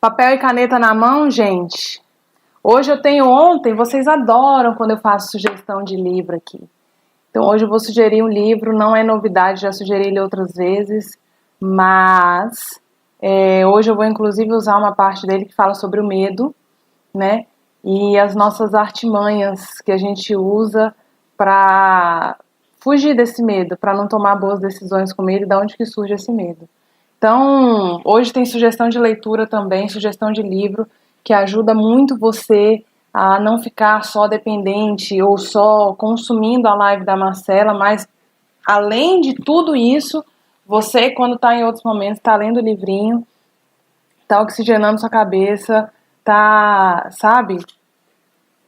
Papel e caneta na mão, gente. Hoje eu tenho ontem, vocês adoram quando eu faço sugestão de livro aqui. Então hoje eu vou sugerir um livro, não é novidade, já sugeri ele outras vezes, mas hoje eu vou inclusive usar uma parte dele que fala sobre o medo, né? E as nossas artimanhas que a gente usa para fugir desse medo, para não tomar boas decisões com medo, de onde que surge esse medo. Então, hoje tem sugestão de leitura também, sugestão de livro, que ajuda muito você a não ficar só dependente ou só consumindo a live da Marcela, mas além de tudo isso, você, quando está em outros momentos, está lendo o livrinho, está oxigenando sua cabeça, está, sabe,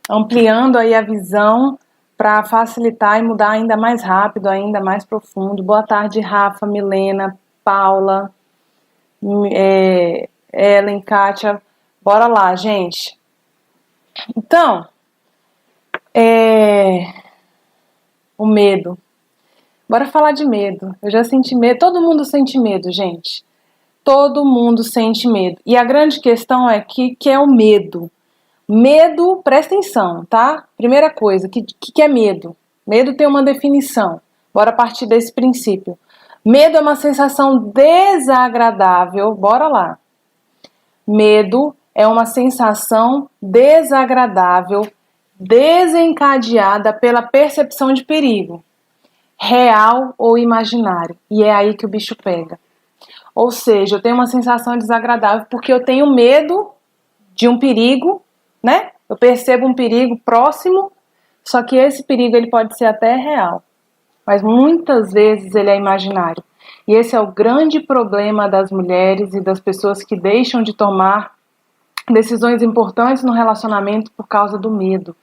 ampliando aí a visão para facilitar e mudar ainda mais rápido, ainda mais profundo. Boa tarde, Rafa, Milena, Paula, Ellen, Kátia. Bora lá, gente. Então, o medo. Bora falar de medo. Eu já senti medo. Todo mundo sente medo, gente. Todo mundo sente medo. E a grande questão é que é o medo. Medo, presta atenção, tá? Primeira coisa, que é medo? Medo tem uma definição. Bora partir desse princípio. Medo é uma sensação desagradável. Bora lá. Medo é uma sensação desagradável desencadeada pela percepção de perigo, real ou imaginário. E é aí que o bicho pega. Ou seja, eu tenho uma sensação desagradável porque eu tenho medo de um perigo, né? Eu percebo um perigo próximo, só que esse perigo ele pode ser até real, mas muitas vezes ele é imaginário. E esse é o grande problema das mulheres e das pessoas que deixam de tomar decisões importantes no relacionamento por causa do medo.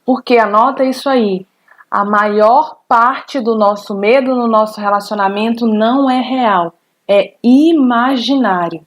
Porque, anota isso aí, a maior parte do nosso medo no nosso relacionamento não é real, é imaginário.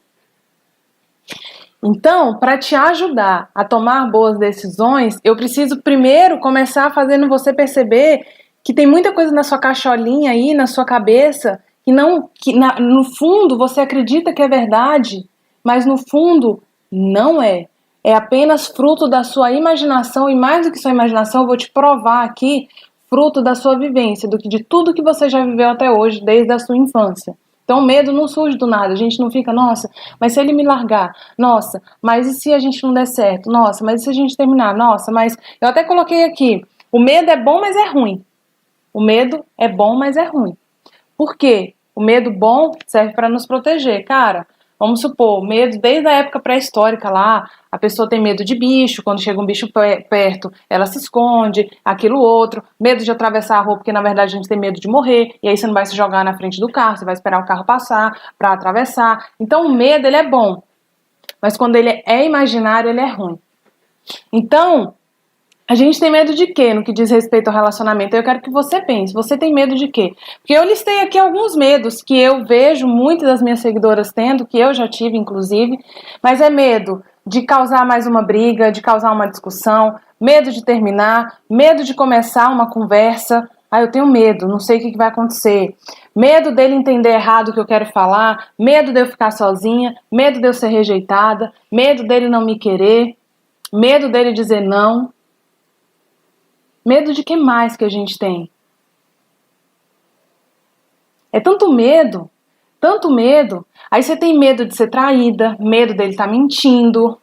Então, para te ajudar a tomar boas decisões, eu preciso primeiro começar fazendo você perceber que tem muita coisa na sua caixolinha aí, na sua cabeça, no fundo você acredita que é verdade, mas no fundo não é. É apenas fruto da sua imaginação, e mais do que sua imaginação, eu vou te provar aqui, fruto da sua vivência, de tudo que você já viveu até hoje, desde a sua infância. Então o medo não surge do nada, a gente não fica, nossa, mas se ele me largar? Nossa, mas e se a gente não der certo? Nossa, mas e se a gente terminar? Nossa, mas... Eu até coloquei aqui, o medo é bom, mas é ruim. O medo é bom, mas é ruim. Por quê? O medo bom serve para nos proteger, cara. Vamos supor, medo desde a época pré-histórica lá, a pessoa tem medo de bicho, quando chega um bicho perto, ela se esconde, aquilo outro, medo de atravessar a rua, porque na verdade a gente tem medo de morrer, e aí você não vai se jogar na frente do carro, você vai esperar o carro passar para atravessar. Então o medo, ele é bom, mas quando ele é imaginário, ele é ruim. Então, a gente tem medo de quê no que diz respeito ao relacionamento? Eu quero que você pense, você tem medo de quê? Porque eu listei aqui alguns medos que eu vejo muitas das minhas seguidoras tendo, que eu já tive inclusive, mas é medo de causar mais uma briga, de causar uma discussão, medo de terminar, medo de começar uma conversa. Eu tenho medo, não sei o que vai acontecer. Medo dele entender errado o que eu quero falar, medo de eu ficar sozinha, medo de eu ser rejeitada, medo dele não me querer, medo dele dizer não. Medo de que mais que a gente tem? É tanto medo. Aí você tem medo de ser traída, medo dele estar mentindo,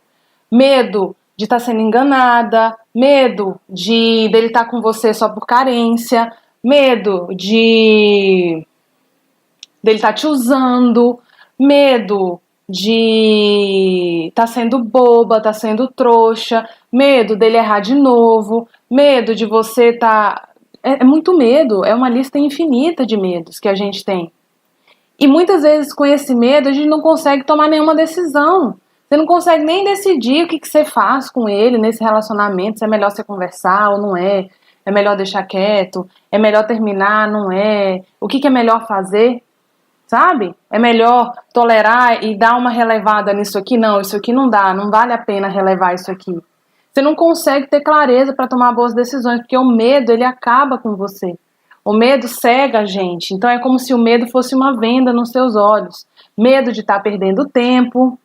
medo de estar sendo enganada, medo dele estar com você só por carência, medo dele estar te usando, medo de estar sendo boba, estar sendo trouxa, medo dele errar de novo, medo de você estar... É muito medo, é uma lista infinita de medos que a gente tem. E muitas vezes com esse medo a gente não consegue tomar nenhuma decisão. Você não consegue nem decidir o que você faz com ele nesse relacionamento, se é melhor você conversar ou não é, é melhor deixar quieto, é melhor terminar, não é, o que é melhor fazer. Sabe? É melhor tolerar e dar uma relevada nisso aqui? Não, isso aqui não dá, não vale a pena relevar isso aqui. Você não consegue ter clareza para tomar boas decisões, porque o medo, ele acaba com você. O medo cega a gente, então é como se o medo fosse uma venda nos seus olhos. Medo de estar perdendo tempo,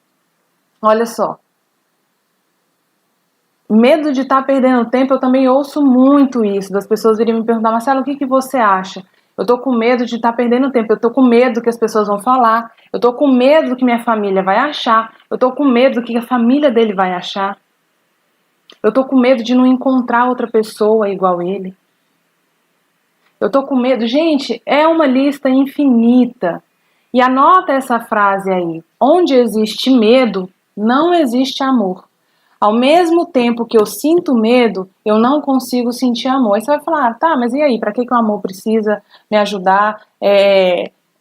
Olha só. Medo de estar perdendo tempo, eu também ouço muito isso, das pessoas virem me perguntar, Marcela, o que você acha? Eu tô com medo de estar perdendo tempo, eu tô com medo do que as pessoas vão falar, eu tô com medo do que minha família vai achar, eu tô com medo do que a família dele vai achar, eu tô com medo de não encontrar outra pessoa igual ele. Eu tô com medo. Gente, é uma lista infinita. E anota essa frase aí. Onde existe medo, não existe amor. Ao mesmo tempo que eu sinto medo, eu não consigo sentir amor. Aí você vai falar, tá, mas e aí? Para que o amor precisa me ajudar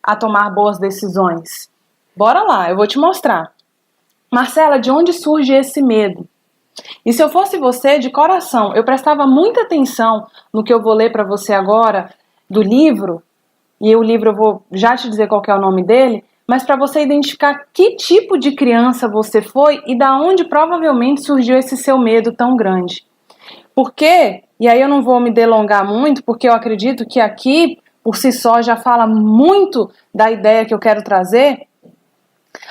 a tomar boas decisões? Bora lá, eu vou te mostrar. Marcela, de onde surge esse medo? E se eu fosse você, de coração, eu prestava muita atenção no que eu vou ler para você agora, do livro, e o livro eu vou já te dizer qual que é o nome dele, mas para você identificar que tipo de criança você foi e da onde provavelmente surgiu esse seu medo tão grande. Por quê? E aí eu não vou me delongar muito, porque eu acredito que aqui, por si só, já fala muito da ideia que eu quero trazer,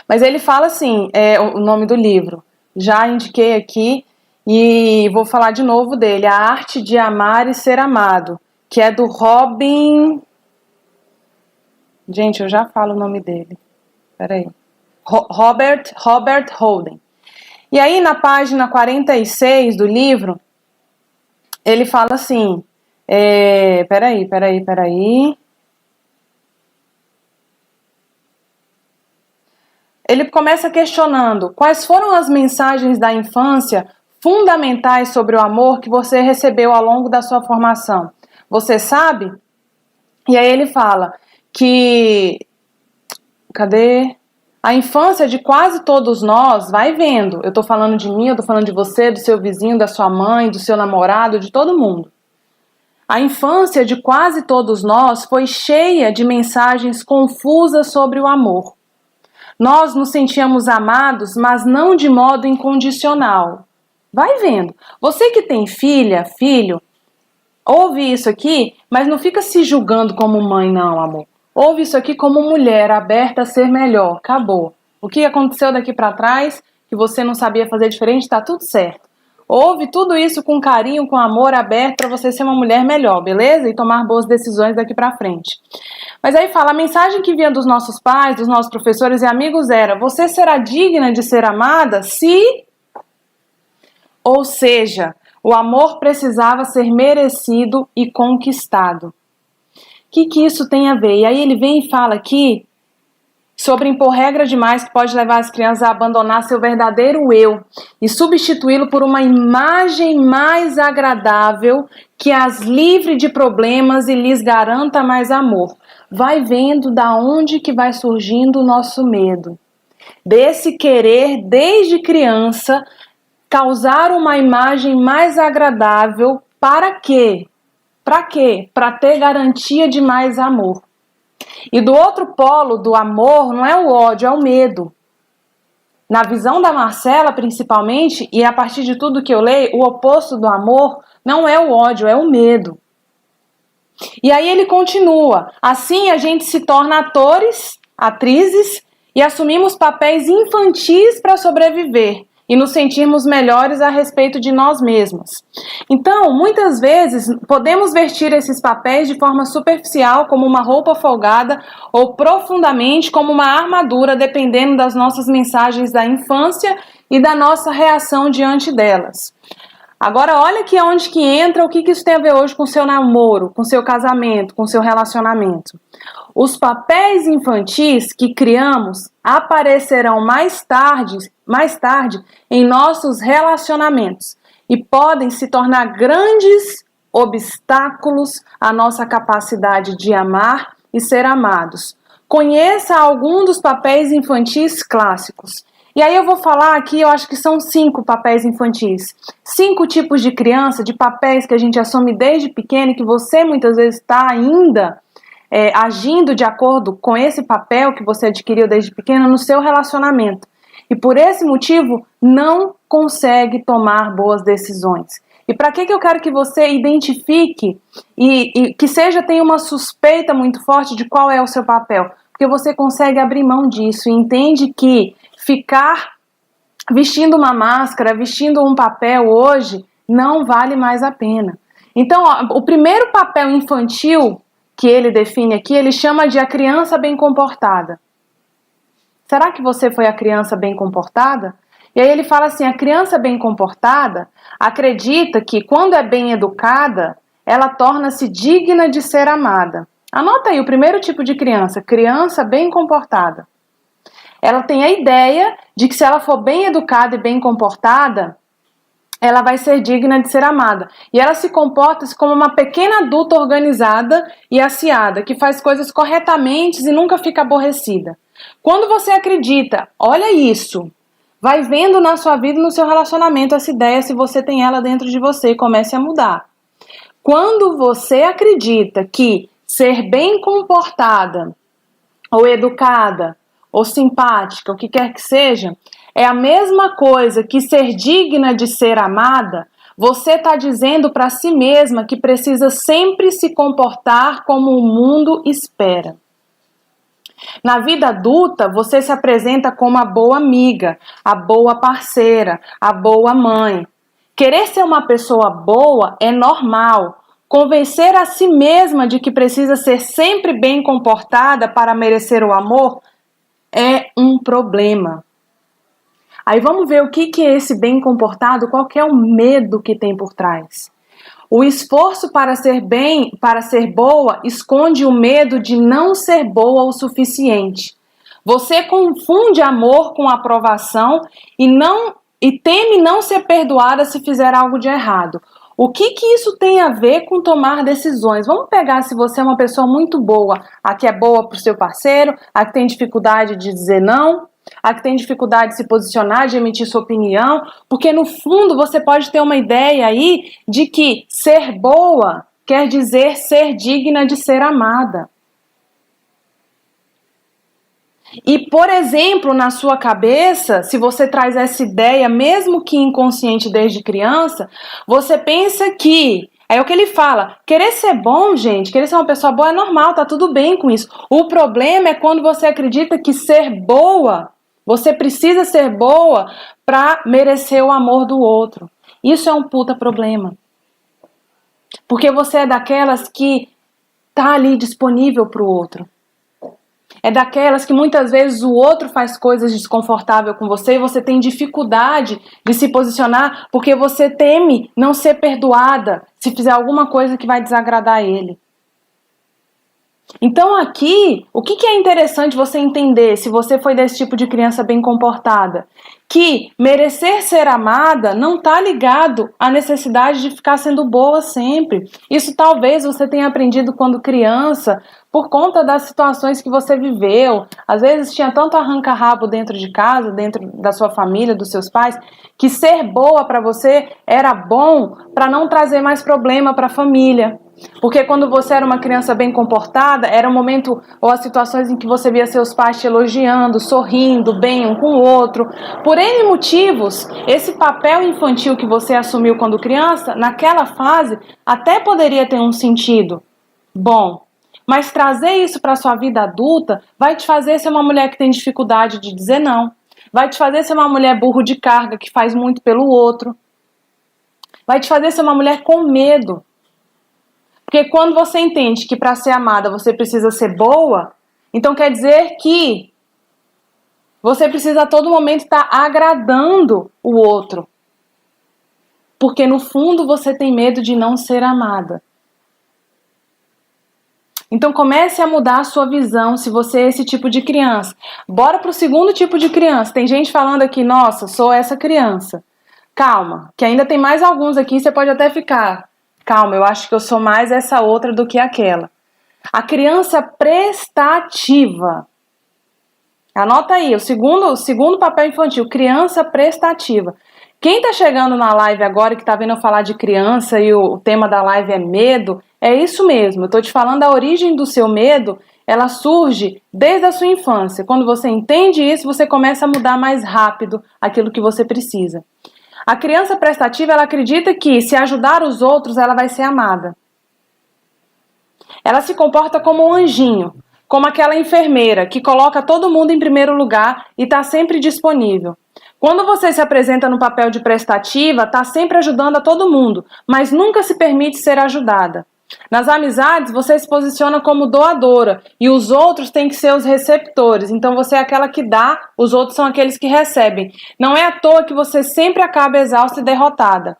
mas ele fala assim, o nome do livro, já indiquei aqui e vou falar de novo dele, A Arte de Amar e Ser Amado, que é do Robin... Gente, eu já falo o nome dele. Peraí. Robert Holden. E aí, na página 46 do livro, ele fala assim... Peraí. Ele começa questionando quais foram as mensagens da infância fundamentais sobre o amor que você recebeu ao longo da sua formação. Você sabe? E aí ele fala que... Cadê? A infância de quase todos nós, vai vendo. Eu tô falando de mim, eu tô falando de você, do seu vizinho, da sua mãe, do seu namorado, de todo mundo. A infância de quase todos nós foi cheia de mensagens confusas sobre o amor. Nós nos sentíamos amados, mas não de modo incondicional. Vai vendo. Você que tem filha, filho, ouve isso aqui, mas não fica se julgando como mãe, não, amor. Ouve isso aqui como mulher, aberta a ser melhor. Acabou. O que aconteceu daqui para trás, que você não sabia fazer diferente, está tudo certo. Ouve tudo isso com carinho, com amor, aberto para você ser uma mulher melhor, beleza? E tomar boas decisões daqui para frente. Mas aí fala, a mensagem que vinha dos nossos pais, dos nossos professores e amigos era: você será digna de ser amada se... Ou seja, o amor precisava ser merecido e conquistado. O que isso tem a ver? E aí ele vem e fala aqui sobre impor regra demais que pode levar as crianças a abandonar seu verdadeiro eu e substituí-lo por uma imagem mais agradável que as livre de problemas e lhes garanta mais amor. Vai vendo da onde que vai surgindo o nosso medo. Desse querer, desde criança, causar uma imagem mais agradável para quê? Para quê? Para ter garantia de mais amor. E do outro polo do amor não é o ódio, é o medo. Na visão da Marcela, principalmente, e a partir de tudo que eu leio, o oposto do amor não é o ódio, é o medo. E aí ele continua. Assim a gente se torna atores, atrizes e assumimos papéis infantis para sobreviver e nos sentirmos melhores a respeito de nós mesmos. Então, muitas vezes, podemos vestir esses papéis de forma superficial, como uma roupa folgada, ou profundamente como uma armadura, dependendo das nossas mensagens da infância e da nossa reação diante delas. Agora, olha aqui onde que entra, o que isso tem a ver hoje com o seu namoro, com o seu casamento, com o seu relacionamento. Os papéis infantis que criamos aparecerão mais tarde em nossos relacionamentos e podem se tornar grandes obstáculos à nossa capacidade de amar e ser amados. Conheça algum dos papéis infantis clássicos. E aí eu vou falar aqui, eu acho que são 5 papéis infantis. 5 tipos de criança, de papéis que a gente assume desde pequeno e que você muitas vezes está ainda agindo de acordo com esse papel que você adquiriu desde pequeno no seu relacionamento. E por esse motivo não consegue tomar boas decisões. E para que eu quero que você identifique e que tenha uma suspeita muito forte de qual é o seu papel? Porque você consegue abrir mão disso e entende que ficar vestindo uma máscara, vestindo um papel hoje, não vale mais a pena. Então, ó, o primeiro papel infantil que ele define aqui, ele chama de a criança bem comportada. Será que você foi a criança bem comportada? E aí ele fala assim, a criança bem comportada acredita que quando é bem educada, ela torna-se digna de ser amada. Anota aí o primeiro tipo de criança, criança bem comportada. Ela tem a ideia de que se ela for bem educada e bem comportada, ela vai ser digna de ser amada. E ela se comporta como uma pequena adulta organizada e aciada, que faz coisas corretamente e nunca fica aborrecida. Quando você acredita, olha isso, vai vendo na sua vida e no seu relacionamento essa ideia, se você tem ela dentro de você, e comece a mudar. Quando você acredita que ser bem comportada, ou educada, ou simpática, o que quer que seja, é a mesma coisa que ser digna de ser amada, você está dizendo para si mesma que precisa sempre se comportar como o mundo espera. Na vida adulta, você se apresenta como a boa amiga, a boa parceira, a boa mãe. Querer ser uma pessoa boa é normal. Convencer a si mesma de que precisa ser sempre bem comportada para merecer o amor é um problema. Aí vamos ver o que é esse bem comportado, qual que é o medo que tem por trás. O esforço para ser bem, para ser boa, esconde o medo de não ser boa o suficiente. Você confunde amor com aprovação e teme não ser perdoada se fizer algo de errado. O que isso tem a ver com tomar decisões? Vamos pegar se você é uma pessoa muito boa, a que é boa para o seu parceiro, a que tem dificuldade de dizer não, a que tem dificuldade de se posicionar, de emitir sua opinião, porque no fundo você pode ter uma ideia aí de que ser boa quer dizer ser digna de ser amada. E, por exemplo, na sua cabeça, se você traz essa ideia, mesmo que inconsciente desde criança, você pensa que, é o que ele fala, querer ser bom, gente, querer ser uma pessoa boa é normal, tá tudo bem com isso. O problema é quando você acredita que ser boa, você precisa ser boa para merecer o amor do outro. Isso é um puta problema. Porque você é daquelas que tá ali disponível pro outro. É daquelas que muitas vezes o outro faz coisas desconfortáveis com você e você tem dificuldade de se posicionar porque você teme não ser perdoada se fizer alguma coisa que vai desagradar ele. Então aqui, o que é interessante você entender se você foi desse tipo de criança bem comportada? Que merecer ser amada não está ligado à necessidade de ficar sendo boa sempre. Isso talvez você tenha aprendido quando criança, por conta das situações que você viveu. Às vezes tinha tanto arranca-rabo dentro de casa, dentro da sua família, dos seus pais, que ser boa para você era bom para não trazer mais problema para a família. Porque quando você era uma criança bem comportada, era um momento ou as situações em que você via seus pais te elogiando, sorrindo bem um com o outro. Por N motivos, esse papel infantil que você assumiu quando criança, naquela fase, até poderia ter um sentido bom. Mas trazer isso para a sua vida adulta vai te fazer ser uma mulher que tem dificuldade de dizer não. Vai te fazer ser uma mulher burro de carga, que faz muito pelo outro. Vai te fazer ser uma mulher com medo. Porque quando você entende que para ser amada você precisa ser boa, então quer dizer que você precisa a todo momento estar agradando o outro. Porque no fundo você tem medo de não ser amada. Então comece a mudar a sua visão se você é esse tipo de criança. Bora pro segundo tipo de criança. Tem gente falando aqui, nossa, sou essa criança. Calma, que ainda tem mais alguns aqui, você pode até ficar. Calma, eu acho que eu sou mais essa outra do que aquela. A criança prestativa. Anota aí, o segundo papel infantil, criança prestativa. Quem tá chegando na live agora e que tá vendo eu falar de criança e o tema da live é medo, é isso mesmo. Eu tô te falando a origem do seu medo, ela surge desde a sua infância. Quando você entende isso, você começa a mudar mais rápido aquilo que você precisa. A criança prestativa, ela acredita que se ajudar os outros, ela vai ser amada. Ela se comporta como um anjinho, como aquela enfermeira que coloca todo mundo em primeiro lugar e está sempre disponível. Quando você se apresenta no papel de prestativa, está sempre ajudando a todo mundo, mas nunca se permite ser ajudada. Nas amizades, você se posiciona como doadora e os outros têm que ser os receptores. Então você é aquela que dá, os outros são aqueles que recebem. Não é à toa que você sempre acaba exausta e derrotada.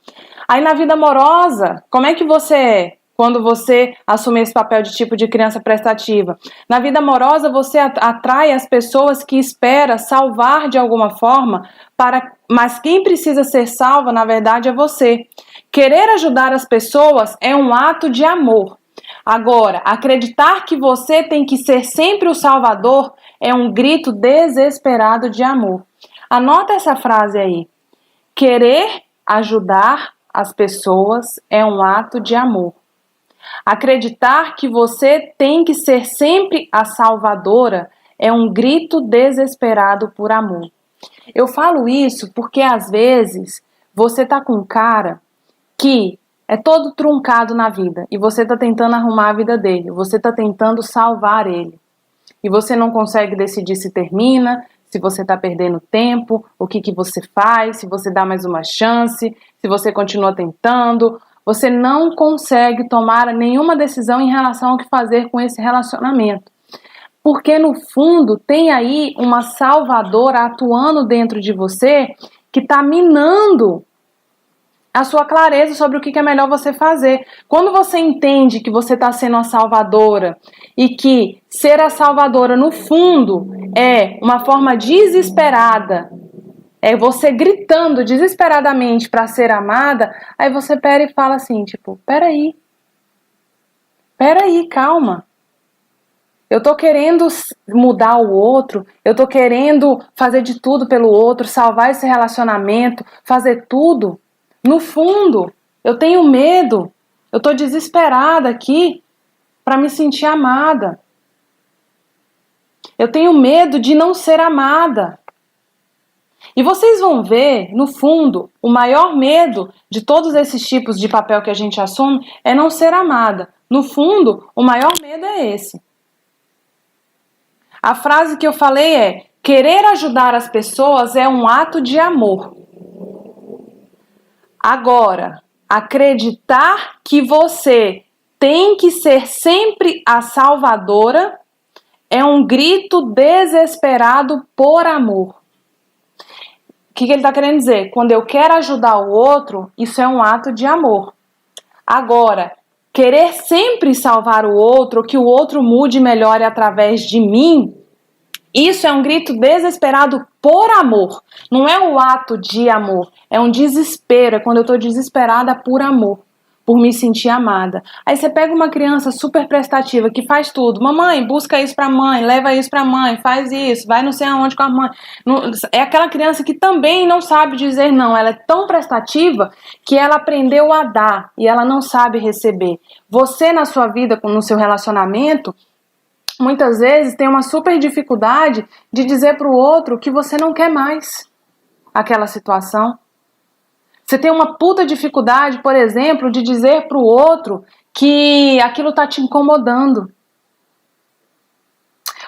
Aí na vida amorosa, como é que você é quando você assume esse papel de tipo de criança prestativa? Na vida amorosa, você atrai as pessoas que espera salvar de alguma forma, mas quem precisa ser salva, na verdade, é você. Querer ajudar as pessoas é um ato de amor. Agora, acreditar que você tem que ser sempre o salvador é um grito desesperado de amor. Anota essa frase aí. Querer ajudar as pessoas é um ato de amor. Acreditar que você tem que ser sempre a salvadora é um grito desesperado por amor. Eu falo isso porque às vezes você tá com um cara que é todo truncado na vida e você tá tentando arrumar a vida dele, você tá tentando salvar ele. E você não consegue decidir se termina, se você tá perdendo tempo, o que você faz, se você dá mais uma chance, se você continua tentando. Você não consegue tomar nenhuma decisão em relação ao que fazer com esse relacionamento. Porque no fundo tem aí uma salvadora atuando dentro de você que está minando a sua clareza sobre o que é melhor você fazer. Quando você entende que você está sendo a salvadora e que ser a salvadora no fundo é uma forma desesperada, é você gritando desesperadamente para ser amada, aí você pera e fala assim, tipo, peraí, calma. Eu tô querendo mudar o outro, eu tô querendo fazer de tudo pelo outro, salvar esse relacionamento, fazer tudo. No fundo, eu tenho medo, eu tô desesperada aqui para me sentir amada. Eu tenho medo de não ser amada. E vocês vão ver, no fundo, o maior medo de todos esses tipos de papel que a gente assume é não ser amada. No fundo, o maior medo é esse. A frase que eu falei é: querer ajudar as pessoas é um ato de amor. Agora, acreditar que você tem que ser sempre a salvadora é um grito desesperado por amor. O que ele está querendo dizer? Quando eu quero ajudar o outro, isso é um ato de amor. Agora, querer sempre salvar o outro, que o outro mude e melhore através de mim, isso é um grito desesperado por amor. Não é um ato de amor, é um desespero, é quando eu estou desesperada por amor, por me sentir amada. Aí você pega uma criança super prestativa que faz tudo. Mamãe, busca isso pra mãe, leva isso pra mãe, faz isso, vai não sei aonde com a mãe. É aquela criança que também não sabe dizer não. Ela é tão prestativa que ela aprendeu a dar e ela não sabe receber. Você na sua vida, no seu relacionamento, muitas vezes tem uma super dificuldade de dizer pro outro que você não quer mais aquela situação. Você tem uma puta dificuldade, por exemplo, de dizer pro outro que aquilo tá te incomodando.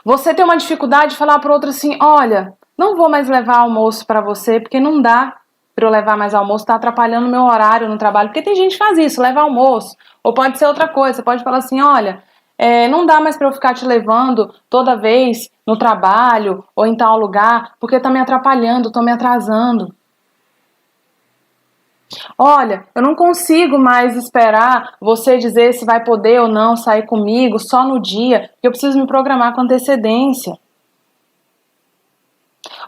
Você tem uma dificuldade de falar pro outro assim, olha, não vou mais levar almoço pra você, porque não dá pra eu levar mais almoço, tá atrapalhando meu horário no trabalho. Porque tem gente que faz isso, leva almoço. Ou pode ser outra coisa, você pode falar assim, olha, não dá mais pra eu ficar te levando toda vez no trabalho ou em tal lugar, porque tá me atrapalhando, tô me atrasando. Olha, eu não consigo mais esperar você dizer se vai poder ou não sair comigo só no dia, porque eu preciso me programar com antecedência.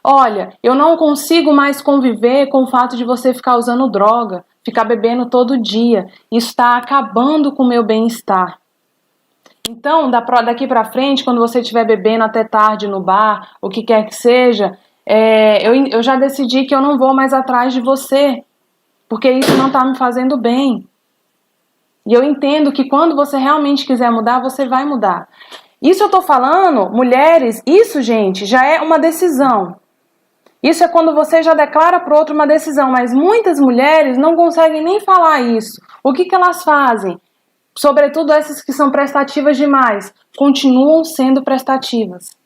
Olha, eu não consigo mais conviver com o fato de você ficar usando droga, ficar bebendo todo dia. Isso está acabando com o meu bem-estar. Então, daqui pra frente, quando você estiver bebendo até tarde no bar, o que quer que seja, eu já decidi que eu não vou mais atrás de você. Porque isso não está me fazendo bem. E eu entendo que quando você realmente quiser mudar, você vai mudar. Isso eu tô falando, mulheres, isso, gente, já é uma decisão. Isso é quando você já declara pro outro uma decisão, mas muitas mulheres não conseguem nem falar isso. O que elas fazem? Sobretudo essas que são prestativas demais, continuam sendo prestativas.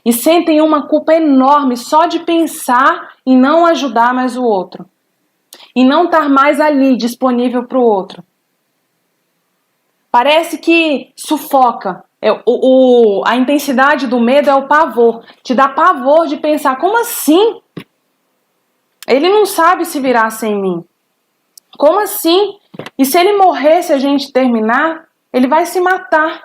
e sentem uma culpa enorme só de pensar em não ajudar mais o outro, e não estar mais ali disponível para o outro. Parece que sufoca. A intensidade do medo é o pavor. Te dá pavor de pensar, como assim? Ele não sabe se virar sem mim. Como assim? E se ele morrer, se a gente terminar, ele vai se matar.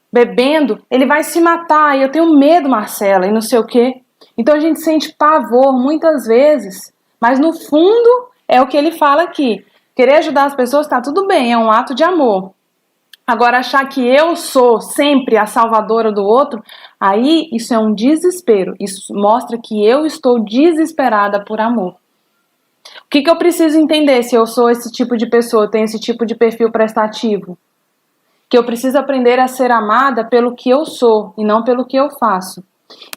Bebendo, ele vai se matar. E eu tenho medo, Marcela, e não sei o quê. Então a gente sente pavor muitas vezes. Mas no fundo, é o que ele fala aqui. Querer ajudar as pessoas tá tudo bem, é um ato de amor. Agora, achar que eu sou sempre a salvadora do outro, aí isso é um desespero. Isso mostra que eu estou desesperada por amor. O que eu preciso entender se eu sou esse tipo de pessoa, eu tenho esse tipo de perfil prestativo? Que eu preciso aprender a ser amada pelo que eu sou e não pelo que eu faço.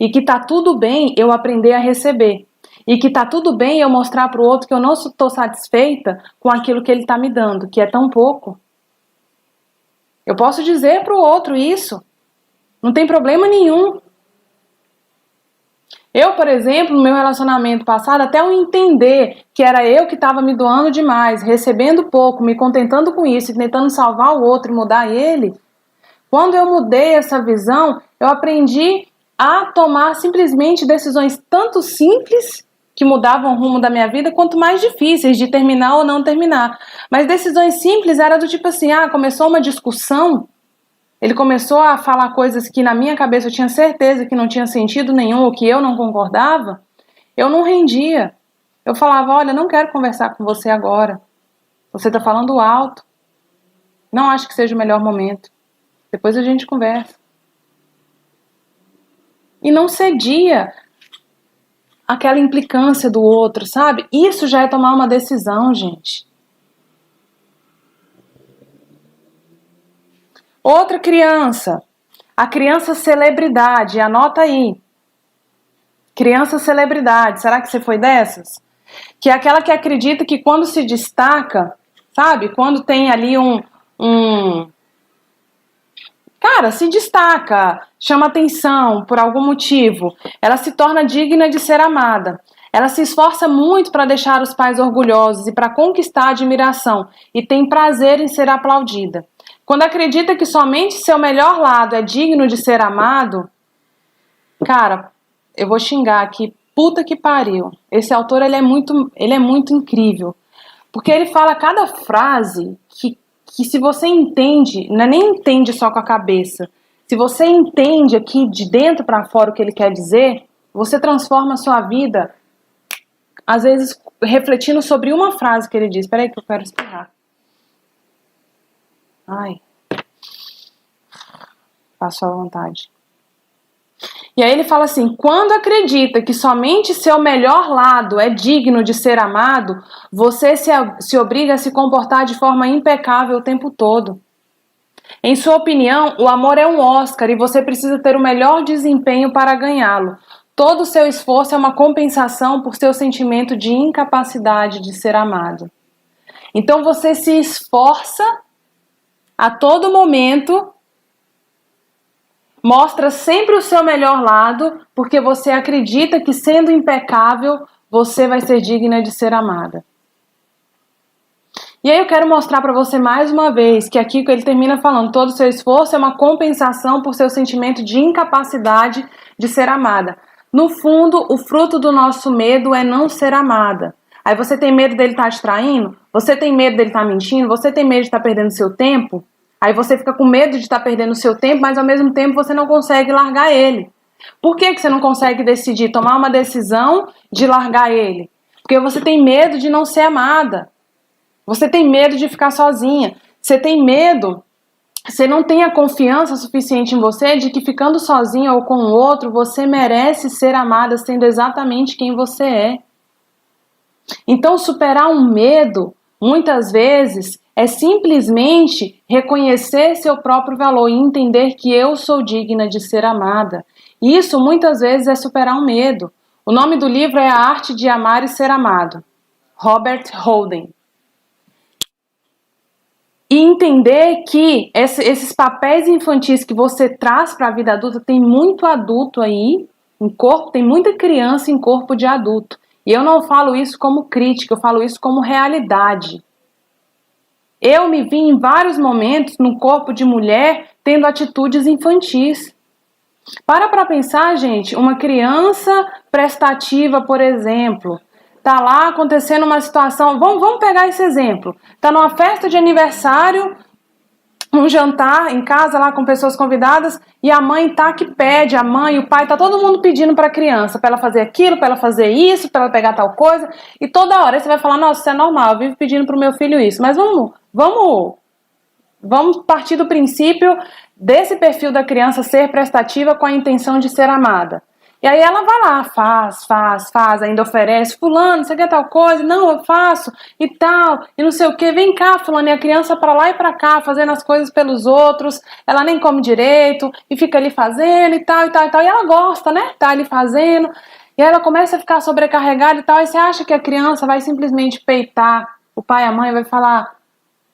E que tá tudo bem eu aprender a receber. E que tá tudo bem eu mostrar pro outro que eu não estou satisfeita com aquilo que ele tá me dando, que é tão pouco. Eu posso dizer pro outro isso. Não tem problema nenhum. Eu, por exemplo, no meu relacionamento passado, até eu entender que era eu que estava me doando demais, recebendo pouco, me contentando com isso e tentando salvar o outro e mudar ele, quando eu mudei essa visão, eu aprendi a tomar simplesmente decisões tanto simples, que mudavam o rumo da minha vida, quanto mais difíceis, de terminar ou não terminar. Mas decisões simples era do tipo assim, começou uma discussão, ele começou a falar coisas que na minha cabeça eu tinha certeza que não tinha sentido nenhum, ou que eu não concordava, eu não rendia. Eu falava, olha, não quero conversar com você agora. Você está falando alto. Não acho que seja o melhor momento. Depois a gente conversa. E não cedia aquela implicância do outro, sabe? Isso já é tomar uma decisão, gente. Outra criança, a criança celebridade, anota aí. Criança celebridade, será que você foi dessas? Que é aquela que acredita que quando se destaca, sabe? Quando tem ali Cara, se destaca, chama atenção por algum motivo, ela se torna digna de ser amada. Ela se esforça muito para deixar os pais orgulhosos e para conquistar a admiração e tem prazer em ser aplaudida. Quando acredita que somente seu melhor lado é digno de ser amado, cara, eu vou xingar aqui, puta que pariu. Esse autor, ele é muito incrível. Porque ele fala cada frase que se você entende, não é nem entende só com a cabeça, se você entende aqui de dentro para fora o que ele quer dizer, você transforma a sua vida, às vezes refletindo sobre uma frase que ele diz. Espera aí que eu quero espirrar. Ai. Faço à vontade. E aí ele fala assim, quando acredita que somente seu melhor lado é digno de ser amado, você se obriga a se comportar de forma impecável o tempo todo. Em sua opinião, o amor é um Oscar e você precisa ter o melhor desempenho para ganhá-lo. Todo o seu esforço é uma compensação por seu sentimento de incapacidade de ser amado. Então você se esforça a todo momento, mostra sempre o seu melhor lado, porque você acredita que sendo impecável, você vai ser digna de ser amada. E aí eu quero mostrar para você mais uma vez que aqui ele termina falando, todo o seu esforço é uma compensação por seu sentimento de incapacidade de ser amada. No fundo, o fruto do nosso medo é não ser amada. Aí você tem medo dele estar te traindo? Você tem medo dele estar mentindo? Você tem medo de estar perdendo seu tempo? Aí você fica com medo de estar perdendo o seu tempo, mas ao mesmo tempo você não consegue largar ele. Por que você não consegue decidir, tomar uma decisão de largar ele? Porque você tem medo de não ser amada. Você tem medo de ficar sozinha. Você tem medo, você não tem a confiança suficiente em você de que ficando sozinha ou com o outro, você merece ser amada sendo exatamente quem você é. Então superar um medo, muitas vezes, é simplesmente reconhecer seu próprio valor e entender que eu sou digna de ser amada. Isso muitas vezes é superar um medo. O nome do livro é A Arte de Amar e Ser Amado. Robert Holden. E entender que esses papéis infantis que você traz para a vida adulta, tem muito adulto aí, em corpo, tem muita criança em corpo de adulto. E eu não falo isso como crítica, eu falo isso como realidade. Eu me vi em vários momentos no corpo de mulher tendo atitudes infantis. Para pensar, gente, uma criança prestativa, por exemplo, tá lá acontecendo uma situação, vamos pegar esse exemplo, tá numa festa de aniversário, um jantar em casa lá com pessoas convidadas e a mãe tá que pede, a mãe, o pai, tá todo mundo pedindo para a criança, para ela fazer aquilo, para ela fazer isso, para ela pegar tal coisa, e toda hora você vai falar, nossa, isso é normal, eu vivo pedindo pro meu filho isso, mas vamos partir do princípio desse perfil da criança ser prestativa com a intenção de ser amada. E aí ela vai lá, faz, ainda oferece, fulano, você quer tal coisa? Não, eu faço, e tal, e não sei o que, vem cá, fulano, e a criança pra lá e pra cá, fazendo as coisas pelos outros, ela nem come direito, e fica ali fazendo, e tal, e ela gosta, né, tá ali fazendo, e aí ela começa a ficar sobrecarregada e tal, e você acha que a criança vai simplesmente peitar o pai e a mãe, vai falar,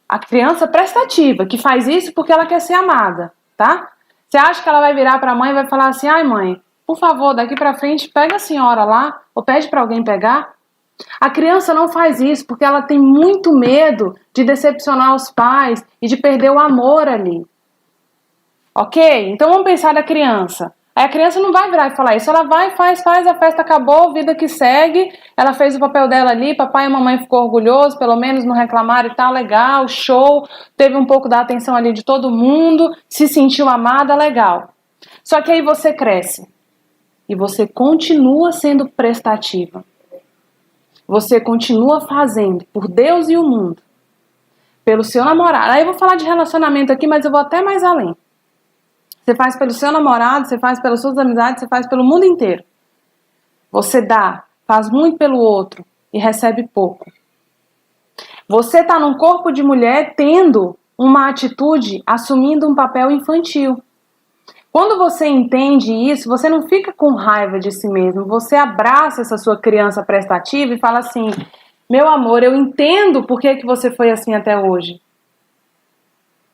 a criança prestativa, que faz isso porque ela quer ser amada, tá? Você acha que ela vai virar pra mãe e vai falar assim, ai mãe, por favor, daqui pra frente, pega a senhora lá, ou pede pra alguém pegar. A criança não faz isso porque ela tem muito medo de decepcionar os pais e de perder o amor ali. Ok? Então vamos pensar da criança. Aí a criança não vai virar e falar isso, ela vai, faz, a festa acabou, vida que segue, ela fez o papel dela ali, papai e mamãe ficou orgulhoso, pelo menos não reclamaram e tal, legal, show, teve um pouco da atenção ali de todo mundo, se sentiu amada, legal. Só que aí você cresce. E você continua sendo prestativa. Você continua fazendo por Deus e o mundo. Pelo seu namorado. Aí eu vou falar de relacionamento aqui, mas eu vou até mais além. Você faz pelo seu namorado, você faz pelas suas amizades, você faz pelo mundo inteiro. Você dá, faz muito pelo outro e recebe pouco. Você está num corpo de mulher tendo uma atitude, assumindo um papel infantil. Quando você entende isso, você não fica com raiva de si mesmo, você abraça essa sua criança prestativa e fala assim, meu amor, eu entendo por que você foi assim até hoje.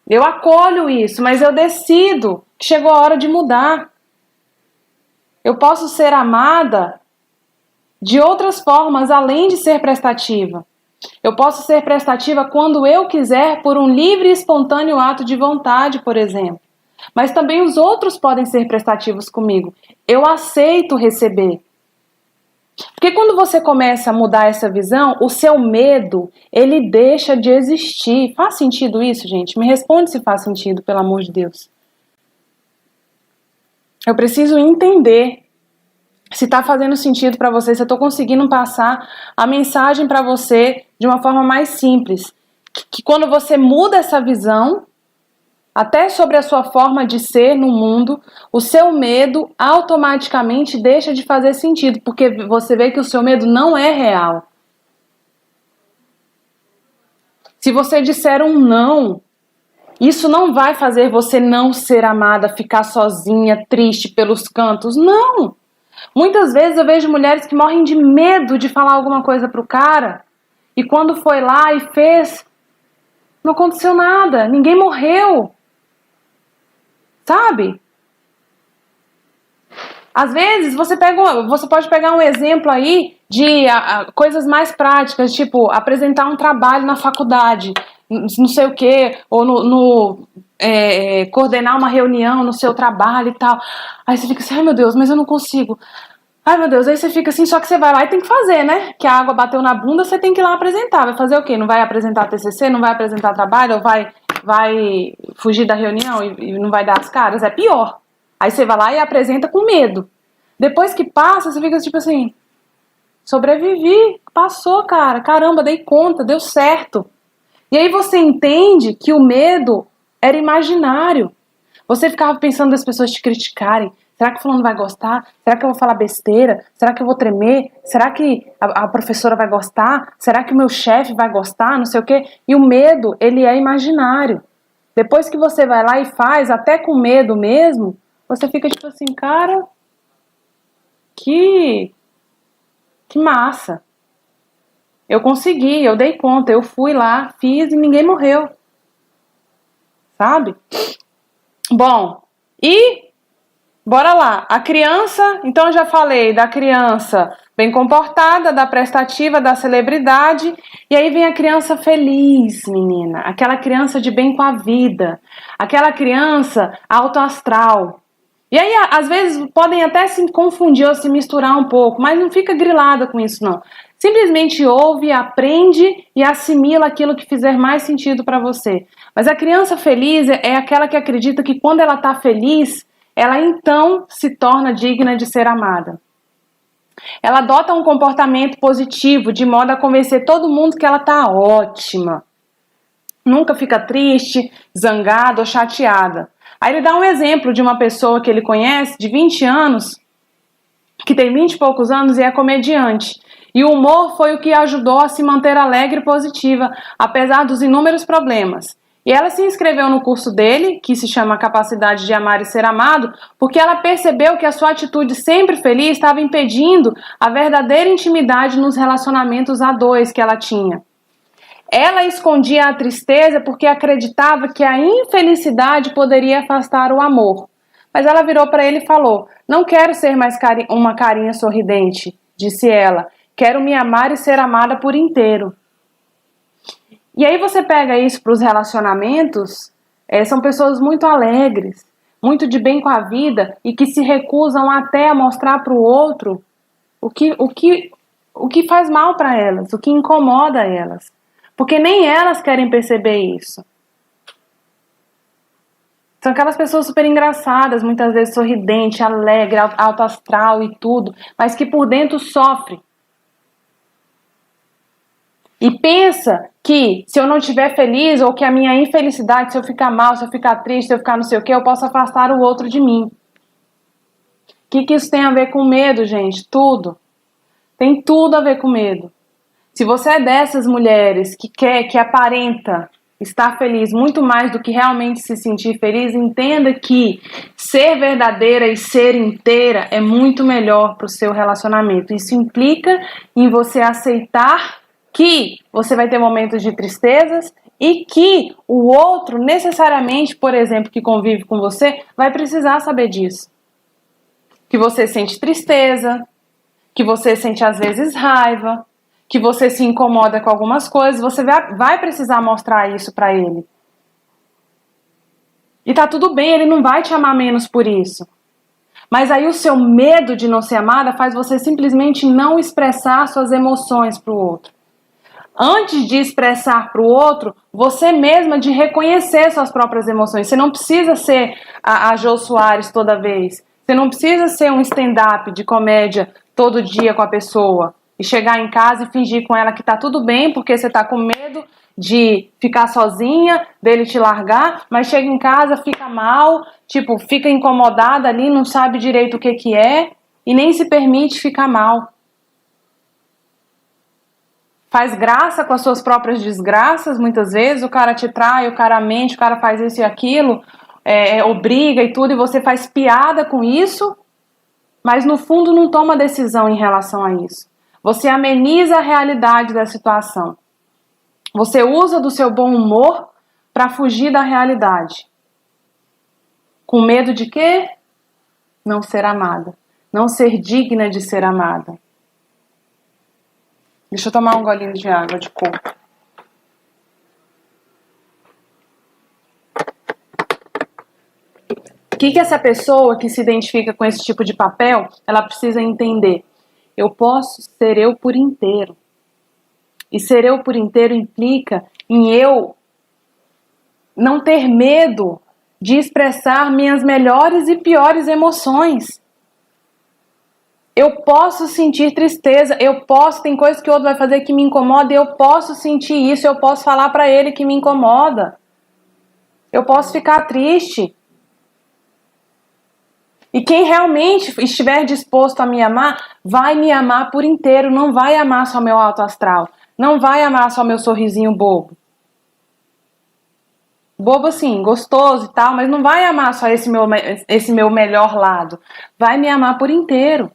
Eu acolho isso, mas eu decido que chegou a hora de mudar. Eu posso ser amada de outras formas, além de ser prestativa. Eu posso ser prestativa quando eu quiser, por um livre e espontâneo ato de vontade, por exemplo. Mas também os outros podem ser prestativos comigo. Eu aceito receber. Porque quando você começa a mudar essa visão, o seu medo, ele deixa de existir. Faz sentido isso, gente? Me responde se faz sentido, pelo amor de Deus. Eu preciso entender se está fazendo sentido para você, se eu estou conseguindo passar a mensagem para você de uma forma mais simples. Que quando você muda essa visão, até sobre a sua forma de ser no mundo, o seu medo automaticamente deixa de fazer sentido, porque você vê que o seu medo não é real. Se você disser um não, isso não vai fazer você não ser amada, ficar sozinha, triste pelos cantos. Não! Muitas vezes eu vejo mulheres que morrem de medo de falar alguma coisa pro cara, e quando foi lá e fez, não aconteceu nada, ninguém morreu. Sabe? Às vezes você pode pegar um exemplo aí de coisas mais práticas, tipo apresentar um trabalho na faculdade, não sei o que, ou coordenar uma reunião no seu trabalho e tal. Aí você fica assim, ai meu Deus, mas eu não consigo. Ai meu Deus, aí você fica assim, só que você vai lá e tem que fazer, né? Que a água bateu na bunda, você tem que ir lá apresentar. Vai fazer o quê? Não vai apresentar TCC, não vai apresentar trabalho, ou vai fugir da reunião e não vai dar as caras? É pior. Aí você vai lá e apresenta com medo. Depois que passa, você fica tipo assim, sobrevivi, passou, cara, caramba, dei conta, deu certo. E aí você entende que o medo era imaginário. Você ficava pensando das pessoas te criticarem. Será que o fulano vai gostar? Será que eu vou falar besteira? Será que eu vou tremer? Será que a professora vai gostar? Será que o meu chefe vai gostar? Não sei o quê. E o medo, ele é imaginário. Depois que você vai lá e faz, até com medo mesmo, você fica tipo assim, cara, que massa. Eu consegui, eu dei conta, eu fui lá, fiz e ninguém morreu. sabe? Bom, e bora lá. A criança, então eu já falei da criança bem comportada, da prestativa, da celebridade, e aí vem a criança feliz, menina, aquela criança de bem com a vida, aquela criança alto astral. E aí, às vezes, podem até se confundir ou se misturar um pouco, mas não fica grilada com isso, não. Simplesmente ouve, aprende e assimila aquilo que fizer mais sentido para você. Mas a criança feliz é aquela que acredita que quando ela está feliz, ela então se torna digna de ser amada. Ela adota um comportamento positivo, de modo a convencer todo mundo que ela está ótima. Nunca fica triste, zangada ou chateada. Aí ele dá um exemplo de uma pessoa que ele conhece, de 20 anos, que tem 20 e poucos anos e é comediante. E o humor foi o que ajudou a se manter alegre e positiva, apesar dos inúmeros problemas. E ela se inscreveu no curso dele, que se chama Capacidade de Amar e Ser Amado, porque ela percebeu que a sua atitude sempre feliz estava impedindo a verdadeira intimidade nos relacionamentos a dois que ela tinha. Ela escondia a tristeza porque acreditava que a infelicidade poderia afastar o amor. Mas ela virou para ele e falou: "Não quero ser mais uma carinha sorridente", disse ela. "Quero me amar e ser amada por inteiro". E aí você pega isso para os relacionamentos, são pessoas muito alegres, muito de bem com a vida e que se recusam até a mostrar para o outro o que faz mal para elas, o que incomoda elas. Porque nem elas querem perceber isso. São aquelas pessoas super engraçadas, muitas vezes sorridente, alegre, alto astral e tudo, mas que por dentro sofre. E pensa que se eu não estiver feliz, ou que a minha infelicidade, se eu ficar mal, se eu ficar triste, se eu ficar não sei o que, eu posso afastar o outro de mim. O que isso tem a ver com medo, gente? Tudo. Tem tudo a ver com medo. Se você é dessas mulheres que aparenta estar feliz muito mais do que realmente se sentir feliz, entenda que ser verdadeira e ser inteira é muito melhor para o seu relacionamento. Isso implica em você aceitar que você vai ter momentos de tristezas e que o outro necessariamente, por exemplo, que convive com você, vai precisar saber disso. Que você sente tristeza, que você sente às vezes raiva, que você se incomoda com algumas coisas, você vai precisar mostrar isso pra ele. E tá tudo bem, ele não vai te amar menos por isso. Mas aí o seu medo de não ser amada faz você simplesmente não expressar suas emoções pro outro. Antes de expressar pro outro, você mesma de reconhecer suas próprias emoções. Você não precisa ser a Jô Soares toda vez. Você não precisa ser um stand-up de comédia todo dia com a pessoa. E chegar em casa e fingir com ela que tá tudo bem, porque você tá com medo de ficar sozinha, dele te largar, mas chega em casa, fica mal, tipo, fica incomodada ali, não sabe direito o que é, e nem se permite ficar mal. Faz graça com as suas próprias desgraças, muitas vezes, o cara te trai, o cara mente, o cara faz isso e aquilo, obriga e tudo, e você faz piada com isso, mas no fundo não toma decisão em relação a isso. Você ameniza a realidade da situação. Você usa do seu bom humor para fugir da realidade. Com medo de quê? Não ser amada. Não ser digna de ser amada. Deixa eu tomar um golinho de água de coco. O que essa pessoa que se identifica com esse tipo de papel, ela precisa entender? Eu posso ser eu por inteiro. E ser eu por inteiro implica em eu não ter medo de expressar minhas melhores e piores emoções. Eu posso sentir tristeza, tem coisas que o outro vai fazer que me incomoda, eu posso sentir isso, eu posso falar pra ele que me incomoda. Eu posso ficar triste. E quem realmente estiver disposto a me amar, vai me amar por inteiro, não vai amar só meu alto astral, não vai amar só meu sorrisinho bobo. Bobo assim, gostoso e tal, mas não vai amar só esse meu melhor lado. Vai me amar por inteiro.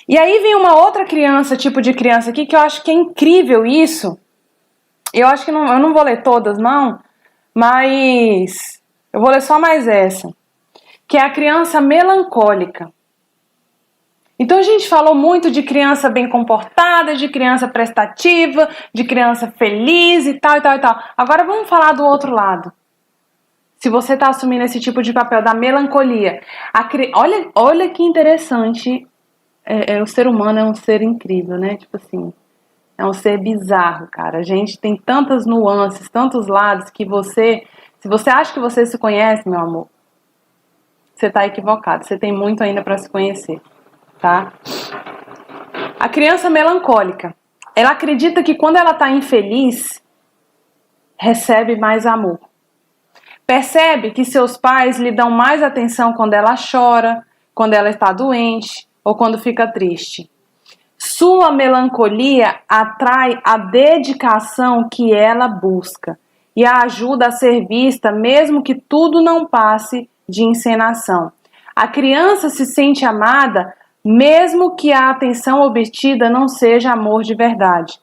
E aí vem uma outra criança, tipo de criança aqui, que eu acho que é incrível isso, Eu acho que eu não vou ler todas, não, mas eu vou ler só mais essa, que é a criança melancólica. Então a gente falou muito de criança bem comportada, de criança prestativa, de criança feliz e tal, e tal, e tal. Agora vamos falar do outro lado. Se você está assumindo esse tipo de papel da melancolia, olha que interessante. O ser humano é um ser incrível, né? Tipo assim, é um ser bizarro, cara. A gente tem tantas nuances, tantos lados que se você acha que você se conhece, meu amor, você está equivocado. Você tem muito ainda para se conhecer, tá? A criança melancólica, ela acredita que quando ela está infeliz, recebe mais amor. Percebe que seus pais lhe dão mais atenção quando ela chora, quando ela está doente ou quando fica triste. Sua melancolia atrai a dedicação que ela busca e a ajuda a ser vista mesmo que tudo não passe de encenação. A criança se sente amada mesmo que a atenção obtida não seja amor de verdade.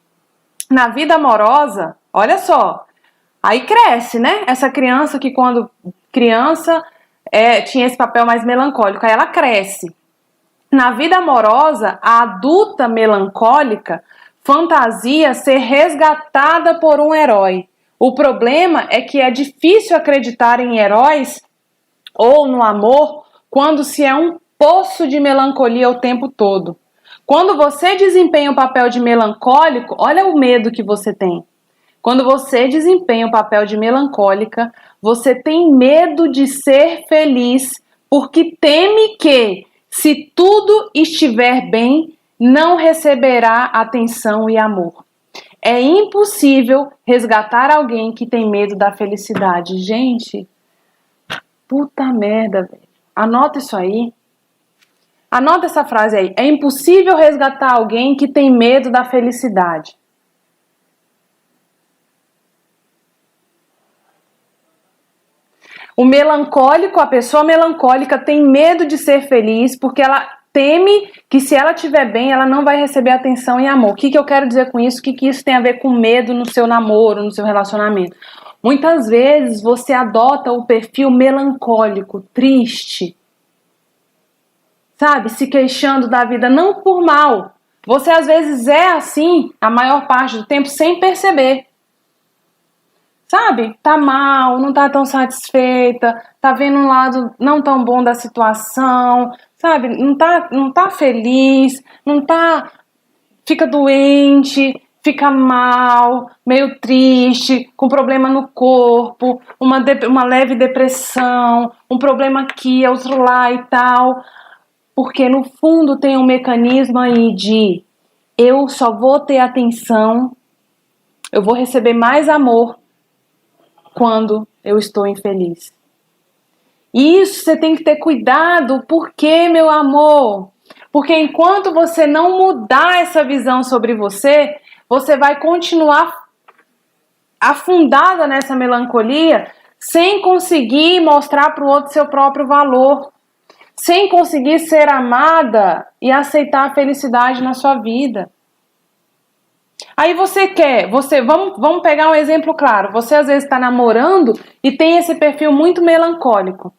Na vida amorosa, olha só, aí cresce, né? Essa criança que quando criança tinha esse papel mais melancólico, aí ela cresce. Na vida amorosa, a adulta melancólica fantasia ser resgatada por um herói. O problema é que é difícil acreditar em heróis ou no amor quando se é um poço de melancolia o tempo todo. Quando você desempenha o papel de melancólico, olha o medo que você tem. Quando você desempenha o papel de melancólica, você tem medo de ser feliz porque teme que, se tudo estiver bem, não receberá atenção e amor. É impossível resgatar alguém que tem medo da felicidade. Gente, puta merda, velho. Anota isso aí. Anota essa frase aí. É impossível resgatar alguém que tem medo da felicidade. O melancólico, a pessoa melancólica tem medo de ser feliz porque ela teme que se ela estiver bem, ela não vai receber atenção e amor. O que eu quero dizer com isso? O que isso tem a ver com medo no seu namoro, no seu relacionamento? Muitas vezes você adota o perfil melancólico, triste, sabe? Se queixando da vida, não por mal. Você às vezes é assim a maior parte do tempo sem perceber. Sabe? Tá mal, não tá tão satisfeita, tá vendo um lado não tão bom da situação, sabe? Não tá feliz, não tá, fica doente, fica mal, meio triste, com problema no corpo, uma leve depressão, um problema aqui, outro lá e tal. Porque no fundo tem um mecanismo aí de eu só vou ter atenção, eu vou receber mais amor quando eu estou infeliz. Isso você tem que ter cuidado. Por quê, meu amor? Porque enquanto você não mudar essa visão sobre você, você vai continuar afundada nessa melancolia sem conseguir mostrar para o outro seu próprio valor, sem conseguir ser amada e aceitar a felicidade na sua vida. Aí vamos pegar um exemplo claro. Você às vezes está namorando e tem esse perfil muito melancólico.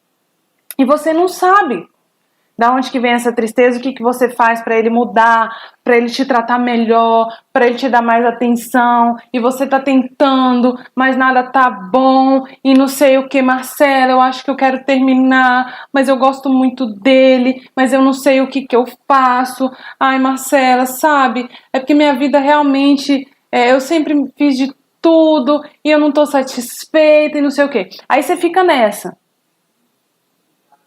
E você não sabe da onde que vem essa tristeza, o que você faz para ele mudar, para ele te tratar melhor, para ele te dar mais atenção. E você está tentando, mas nada tá bom. E não sei o que, Marcela, eu acho que eu quero terminar, mas eu gosto muito dele, mas eu não sei o que eu faço. Ai, Marcela, sabe? É porque minha vida realmente, eu sempre fiz de tudo e eu não tô satisfeita e não sei o que. Aí você fica nessa.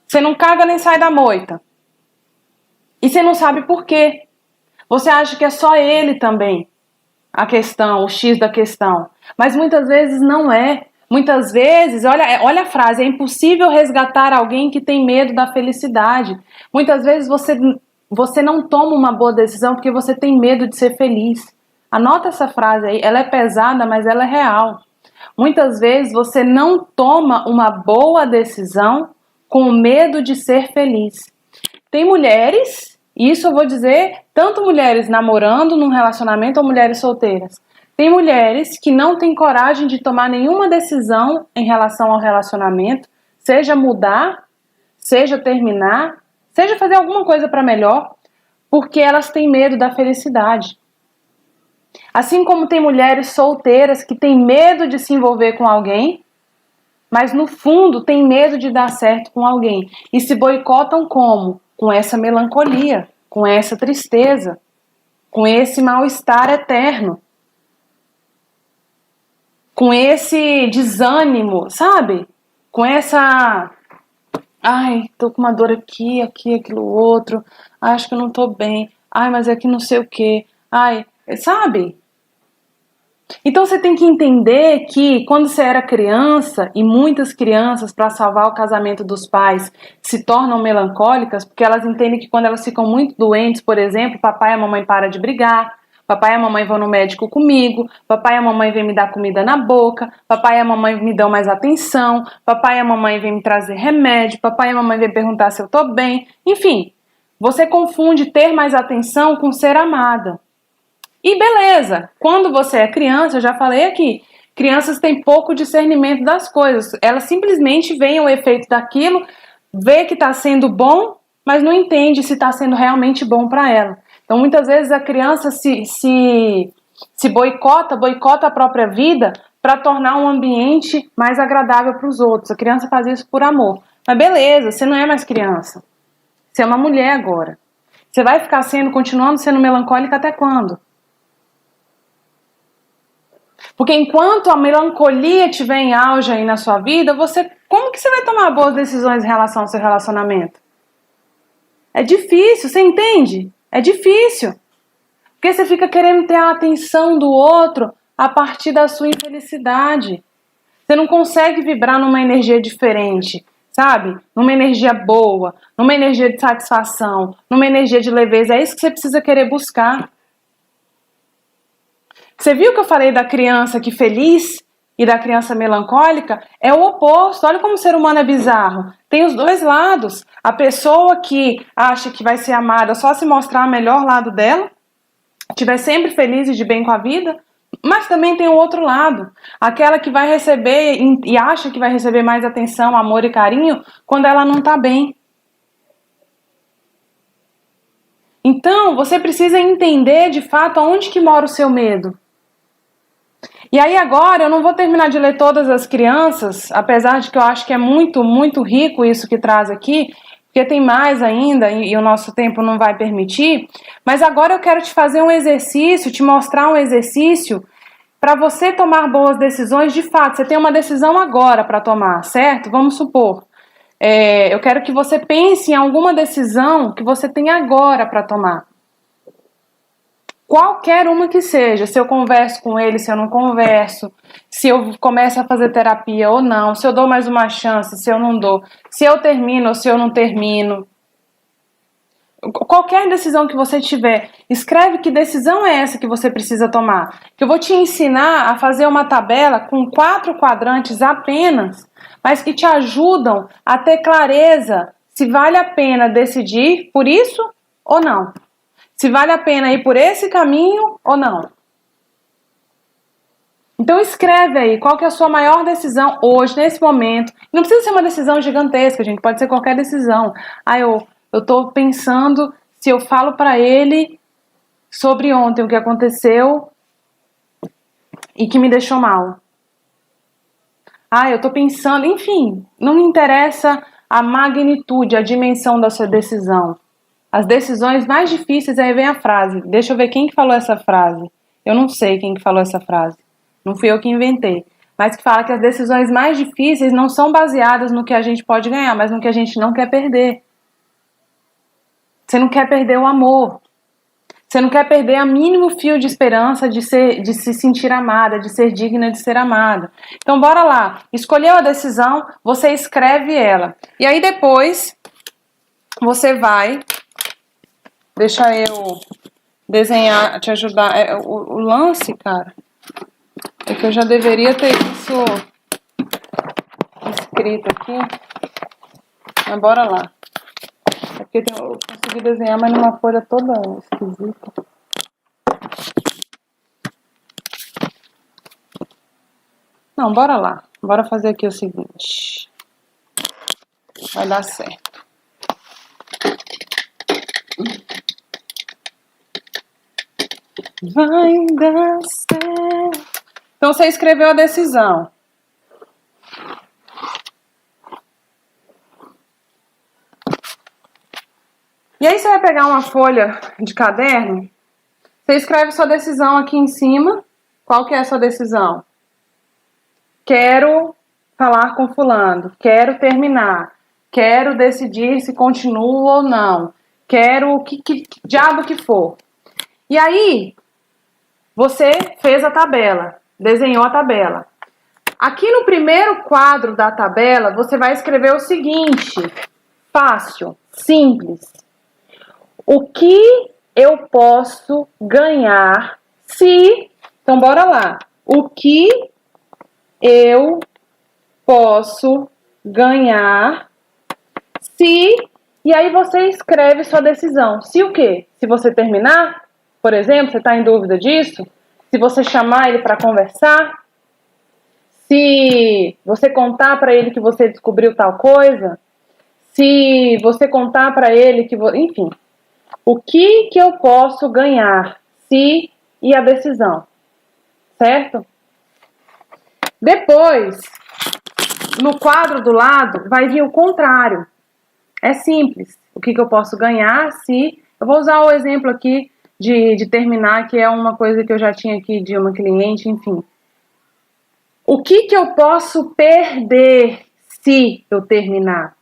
Você não caga nem sai da moita. E você não sabe por quê. Você acha que é só ele também a questão, o X da questão. Mas muitas vezes não é. Muitas vezes, olha a frase, é impossível resgatar alguém que tem medo da felicidade. Muitas vezes você não toma uma boa decisão porque você tem medo de ser feliz. Anota essa frase aí, ela é pesada, mas ela é real. Muitas vezes você não toma uma boa decisão com medo de ser feliz. Tem mulheres, isso eu vou dizer, tanto mulheres namorando num relacionamento ou mulheres solteiras. Tem mulheres que não têm coragem de tomar nenhuma decisão em relação ao relacionamento, seja mudar, seja terminar, seja fazer alguma coisa para melhor, porque elas têm medo da felicidade. Assim como tem mulheres solteiras que têm medo de se envolver com alguém, mas no fundo têm medo de dar certo com alguém e se boicotam como? Com essa melancolia, com essa tristeza, com esse mal-estar eterno, com esse desânimo, sabe? Com essa... Ai, tô com uma dor aqui, aquilo outro. Ai, acho que eu não tô bem. Ai, mas é que não sei o quê. Ai, sabe? Então você tem que entender que quando você era criança, e muitas crianças, para salvar o casamento dos pais, se tornam melancólicas, porque elas entendem que quando elas ficam muito doentes, por exemplo, papai e a mamãe param de brigar, papai e a mamãe vão no médico comigo, papai e a mamãe vêm me dar comida na boca, papai e a mamãe me dão mais atenção, papai e a mamãe vêm me trazer remédio, papai e a mamãe vêm perguntar se eu tô bem. Enfim, você confunde ter mais atenção com ser amada. E beleza, quando você é criança, eu já falei aqui, crianças têm pouco discernimento das coisas. Elas simplesmente veem o efeito daquilo, vê que está sendo bom, mas não entende se está sendo realmente bom para ela. Então muitas vezes a criança se boicota a própria vida para tornar um ambiente mais agradável para os outros. A criança faz isso por amor. Mas beleza, você não é mais criança. Você é uma mulher agora. Você vai ficar continuando sendo melancólica até quando? Porque enquanto a melancolia estiver em auge aí na sua vida, como que você vai tomar boas decisões em relação ao seu relacionamento? É difícil, você entende? É difícil. Porque você fica querendo ter a atenção do outro a partir da sua infelicidade. Você não consegue vibrar numa energia diferente, sabe? Numa energia boa, numa energia de satisfação, numa energia de leveza. É isso que você precisa querer buscar. Você viu que eu falei da criança que feliz e da criança melancólica? É o oposto. Olha como o ser humano é bizarro. Tem os dois lados. A pessoa que acha que vai ser amada só se mostrar o melhor lado dela, estiver sempre feliz e de bem com a vida, mas também tem o outro lado. Aquela que vai receber e acha que vai receber mais atenção, amor e carinho quando ela não está bem. Então, você precisa entender de fato aonde que mora o seu medo. E aí agora, eu não vou terminar de ler todas as crianças, apesar de que eu acho que é muito, muito rico isso que traz aqui, porque tem mais ainda e o nosso tempo não vai permitir, mas agora eu quero te fazer um exercício, te mostrar um exercício para você tomar boas decisões de fato. Você tem uma decisão agora para tomar, certo? Vamos supor. Eu quero que você pense em alguma decisão que você tem agora para tomar. Qualquer uma que seja, se eu converso com ele, se eu não converso, se eu começo a fazer terapia ou não, se eu dou mais uma chance, se eu não dou, se eu termino ou se eu não termino. Qualquer decisão que você tiver, escreve que decisão é essa que você precisa tomar. Que eu vou te ensinar a fazer uma tabela com 4 quadrantes apenas, mas que te ajudam a ter clareza se vale a pena decidir por isso ou não. Se vale a pena ir por esse caminho ou não. Então escreve aí, qual que é a sua maior decisão hoje, nesse momento. Não precisa ser uma decisão gigantesca, gente, pode ser qualquer decisão. Eu tô pensando se eu falo pra ele sobre ontem o que aconteceu e que me deixou mal. Eu tô pensando, enfim, não me interessa a magnitude, a dimensão da sua decisão. As decisões mais difíceis, aí vem a frase. Deixa eu ver quem que falou essa frase. Eu não sei quem que falou essa frase. Não fui eu que inventei. Mas que fala que as decisões mais difíceis não são baseadas no que a gente pode ganhar, mas no que a gente não quer perder. Você não quer perder o amor. Você não quer perder o mínimo fio de esperança de se sentir amada, de ser digna de ser amada. Então bora lá. Escolheu a decisão, você escreve ela. E aí depois você vai... Deixa eu desenhar, te ajudar. O lance, cara, é que eu já deveria ter isso escrito aqui. Mas bora lá. É porque eu consegui desenhar, mas numa folha toda esquisita. Não, bora lá. Bora fazer aqui o seguinte. Vai dar certo. Vai dar certo. Então, você escreveu a decisão. E aí, você vai pegar uma folha de caderno. Você escreve sua decisão aqui em cima. Qual que é a sua decisão? Quero falar com fulano. Quero terminar. Quero decidir se continuo ou não. Quero que diabo que for. E aí, você fez a tabela. Desenhou a tabela. Aqui no primeiro quadro da tabela, você vai escrever o seguinte. Fácil, simples. O que eu posso ganhar se... Então, bora lá. O que eu posso ganhar se... E aí você escreve sua decisão. Se o quê? Se você terminar, por exemplo, você está em dúvida disso? Se você chamar ele para conversar? Se você contar para ele que você descobriu tal coisa? Se você contar para ele que... Enfim. O que eu posso ganhar se... E a decisão. Certo? Depois, no quadro do lado, vai vir o contrário. É simples. O que eu posso ganhar se... Eu vou usar o exemplo aqui de terminar, que é uma coisa que eu já tinha aqui de uma cliente, enfim. O que eu posso perder se eu terminar?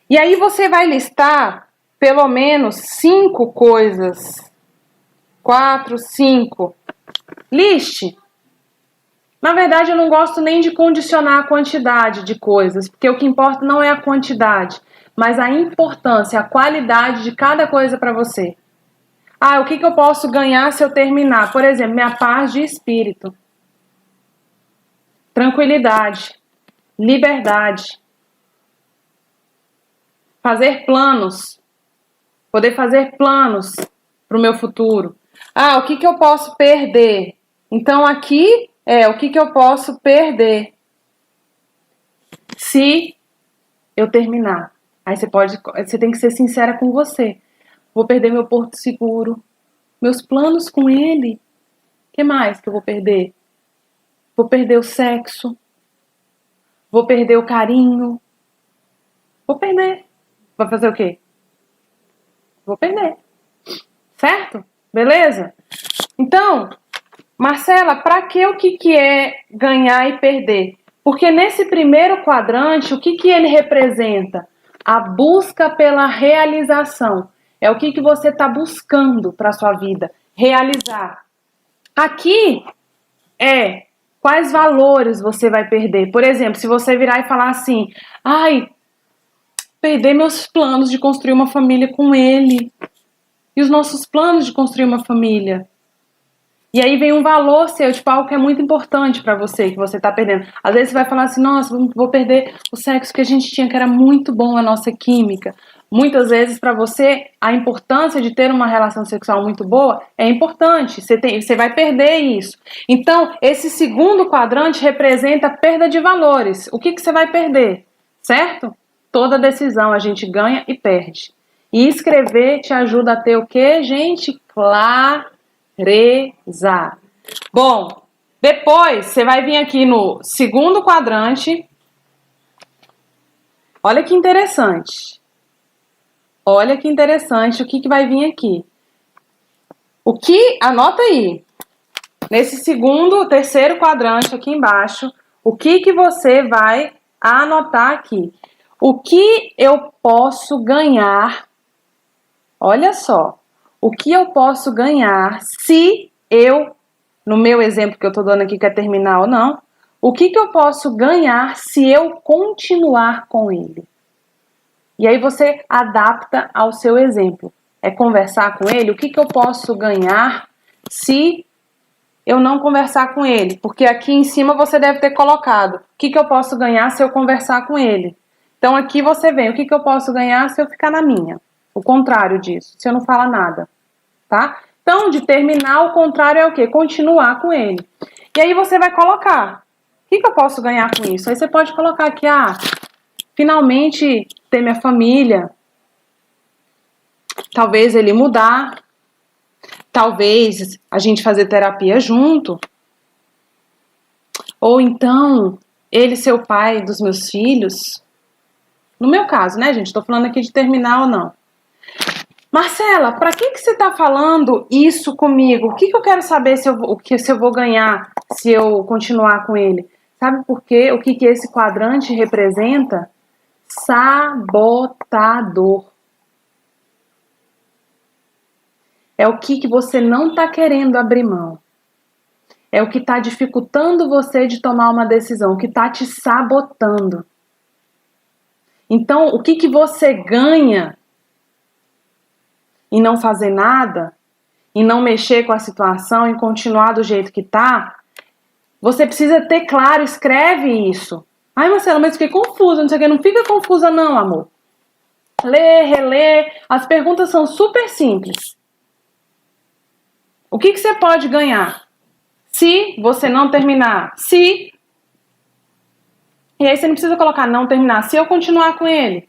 E aí você vai listar pelo menos 5 coisas. 4, 5. Liste. Na verdade, eu não gosto nem de condicionar a quantidade de coisas, porque o que importa não é a quantidade, mas a importância, a qualidade de cada coisa para você. Ah, o que eu posso ganhar se eu terminar? Por exemplo, minha paz de espírito. Tranquilidade. Liberdade. Fazer planos. Poder fazer planos para o meu futuro. Ah, o que eu posso perder? Então, aqui é o que eu posso perder se eu terminar. Aí você tem que ser sincera com você. Vou perder meu porto seguro, meus planos com ele. O que mais que eu vou perder? Vou perder o sexo. Vou perder o carinho. Vou perder. Vai fazer o quê? Vou perder. Certo? Beleza? Então, Marcela, para que o que é ganhar e perder? Porque nesse primeiro quadrante, o que ele representa? A busca pela realização. É o que você está buscando para a sua vida. Realizar. Aqui é quais valores você vai perder. Por exemplo, se você virar e falar assim, ai, perder meus planos de construir uma família com ele. E os nossos planos de construir uma família. E aí vem um valor seu, tipo, algo que é muito importante pra você, que você tá perdendo. Às vezes você vai falar assim, nossa, vou perder o sexo que a gente tinha, que era muito bom a nossa química. Muitas vezes pra você, a importância de ter uma relação sexual muito boa é importante. Você vai perder isso. Então, esse segundo quadrante representa a perda de valores. O que você vai perder? Certo? Toda decisão a gente ganha e perde. E escrever te ajuda a ter o quê, gente? Clareza. Bom, depois você vai vir aqui no segundo quadrante. Olha que interessante. Olha que interessante o que vai vir aqui. O que, anota aí, nesse terceiro quadrante aqui embaixo, o que você vai anotar aqui? O que eu posso ganhar? Olha só, o que eu posso ganhar se eu, no meu exemplo que eu estou dando aqui, quer terminar ou não, o que eu posso ganhar se eu continuar com ele? E aí você adapta ao seu exemplo. É conversar com ele, o que eu posso ganhar se eu não conversar com ele? Porque aqui em cima você deve ter colocado, o que eu posso ganhar se eu conversar com ele? Então aqui você vem, o que eu posso ganhar se eu ficar na minha? O contrário disso, se eu não falar nada, tá? Então, de terminar, o contrário é o quê? Continuar com ele. E aí você vai colocar, o que eu posso ganhar com isso? Aí você pode colocar aqui, finalmente ter minha família, talvez ele mudar, talvez a gente fazer terapia junto, ou então ele ser o pai dos meus filhos. No meu caso, né, gente? Tô falando aqui de terminar ou não. Marcela, pra que você tá falando isso comigo? O que eu quero saber se eu vou ganhar se eu continuar com ele? Sabe por quê? O que esse quadrante representa? Sabotador. É o que você não tá querendo abrir mão. É o que tá dificultando você de tomar uma decisão, o que tá te sabotando. Então, o que você ganha em não fazer nada, em não mexer com a situação, em continuar do jeito que tá? Você precisa ter claro, escreve isso. Ai, Marcela, mas fiquei confusa, não sei o que. Não fica confusa não, amor. Lê, relê. As perguntas são super simples. O que você pode ganhar se você não terminar? Se... E aí você não precisa colocar não terminar. Se eu continuar com ele.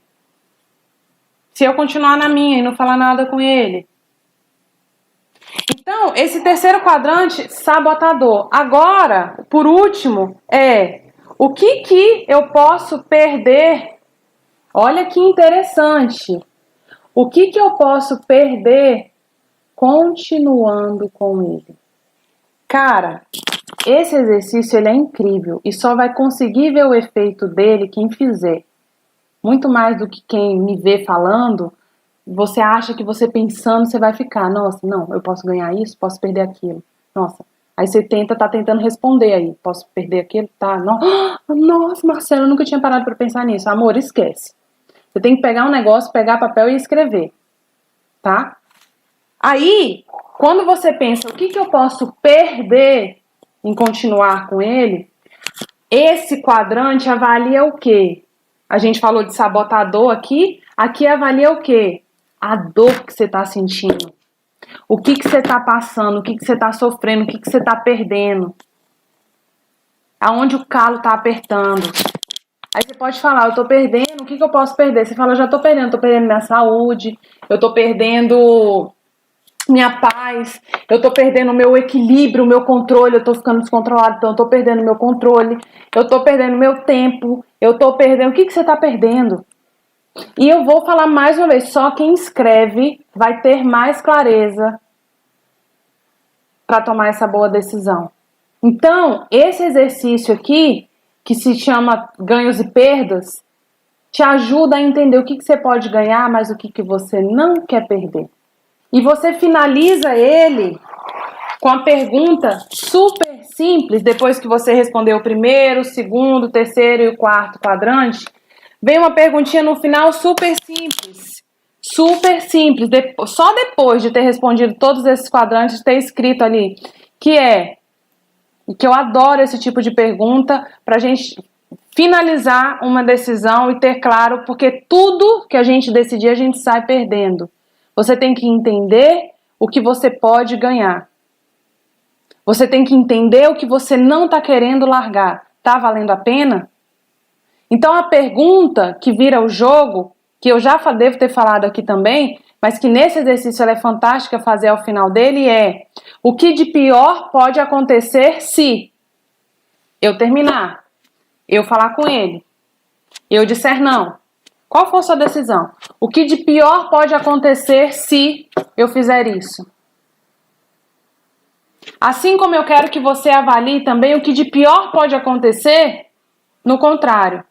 Se eu continuar na minha e não falar nada com ele. Então, esse terceiro quadrante, sabotador. Agora, por último, o que eu posso perder? Olha que interessante. O que eu posso perder continuando com ele? Cara, esse exercício ele é incrível e só vai conseguir ver o efeito dele quem fizer. Muito mais do que quem me vê falando, você acha que você pensando, você vai ficar, nossa, não, eu posso ganhar isso, posso perder aquilo. Nossa, aí você tá tentando responder aí, posso perder aquilo, tá? Nossa, Marcelo, eu nunca tinha parado para pensar nisso. Amor, esquece. Você tem que pegar um negócio, pegar papel e escrever, tá? Aí, quando você pensa, o que eu posso perder em continuar com ele, esse quadrante avalia o quê? A gente falou de sabotador aqui avalia o quê? A dor que você está sentindo. O que você está passando, o que você está sofrendo, o que você está perdendo. Aonde o calo está apertando. Aí você pode falar, eu estou perdendo, o que eu posso perder? Você fala, eu já estou perdendo minha saúde, eu estou perdendo minha paz, eu tô perdendo o meu equilíbrio, o meu controle, eu tô ficando descontrolado, então eu tô perdendo o meu controle, eu tô perdendo meu tempo, eu tô perdendo... O que você tá perdendo? E eu vou falar mais uma vez, só quem escreve vai ter mais clareza para tomar essa boa decisão. Então, esse exercício aqui, que se chama ganhos e perdas, te ajuda a entender o que você pode ganhar, mas o que você não quer perder. E você finaliza ele com a pergunta super simples, depois que você respondeu o primeiro, o segundo, o terceiro e o quarto quadrante, vem uma perguntinha no final super simples. Super simples. Só depois de ter respondido todos esses quadrantes, ter escrito ali, que eu adoro esse tipo de pergunta, pra gente finalizar uma decisão e ter claro, porque tudo que a gente decidir, a gente sai perdendo. Você tem que entender o que você pode ganhar. Você tem que entender o que você não está querendo largar. Tá valendo a pena? Então a pergunta que vira o jogo, que eu já devo ter falado aqui também, mas que nesse exercício ela é fantástica fazer ao final dele é: o que de pior pode acontecer se eu terminar, eu falar com ele, eu disser não? Qual for a sua decisão? O que de pior pode acontecer se eu fizer isso? Assim como eu quero que você avalie também o que de pior pode acontecer no contrário.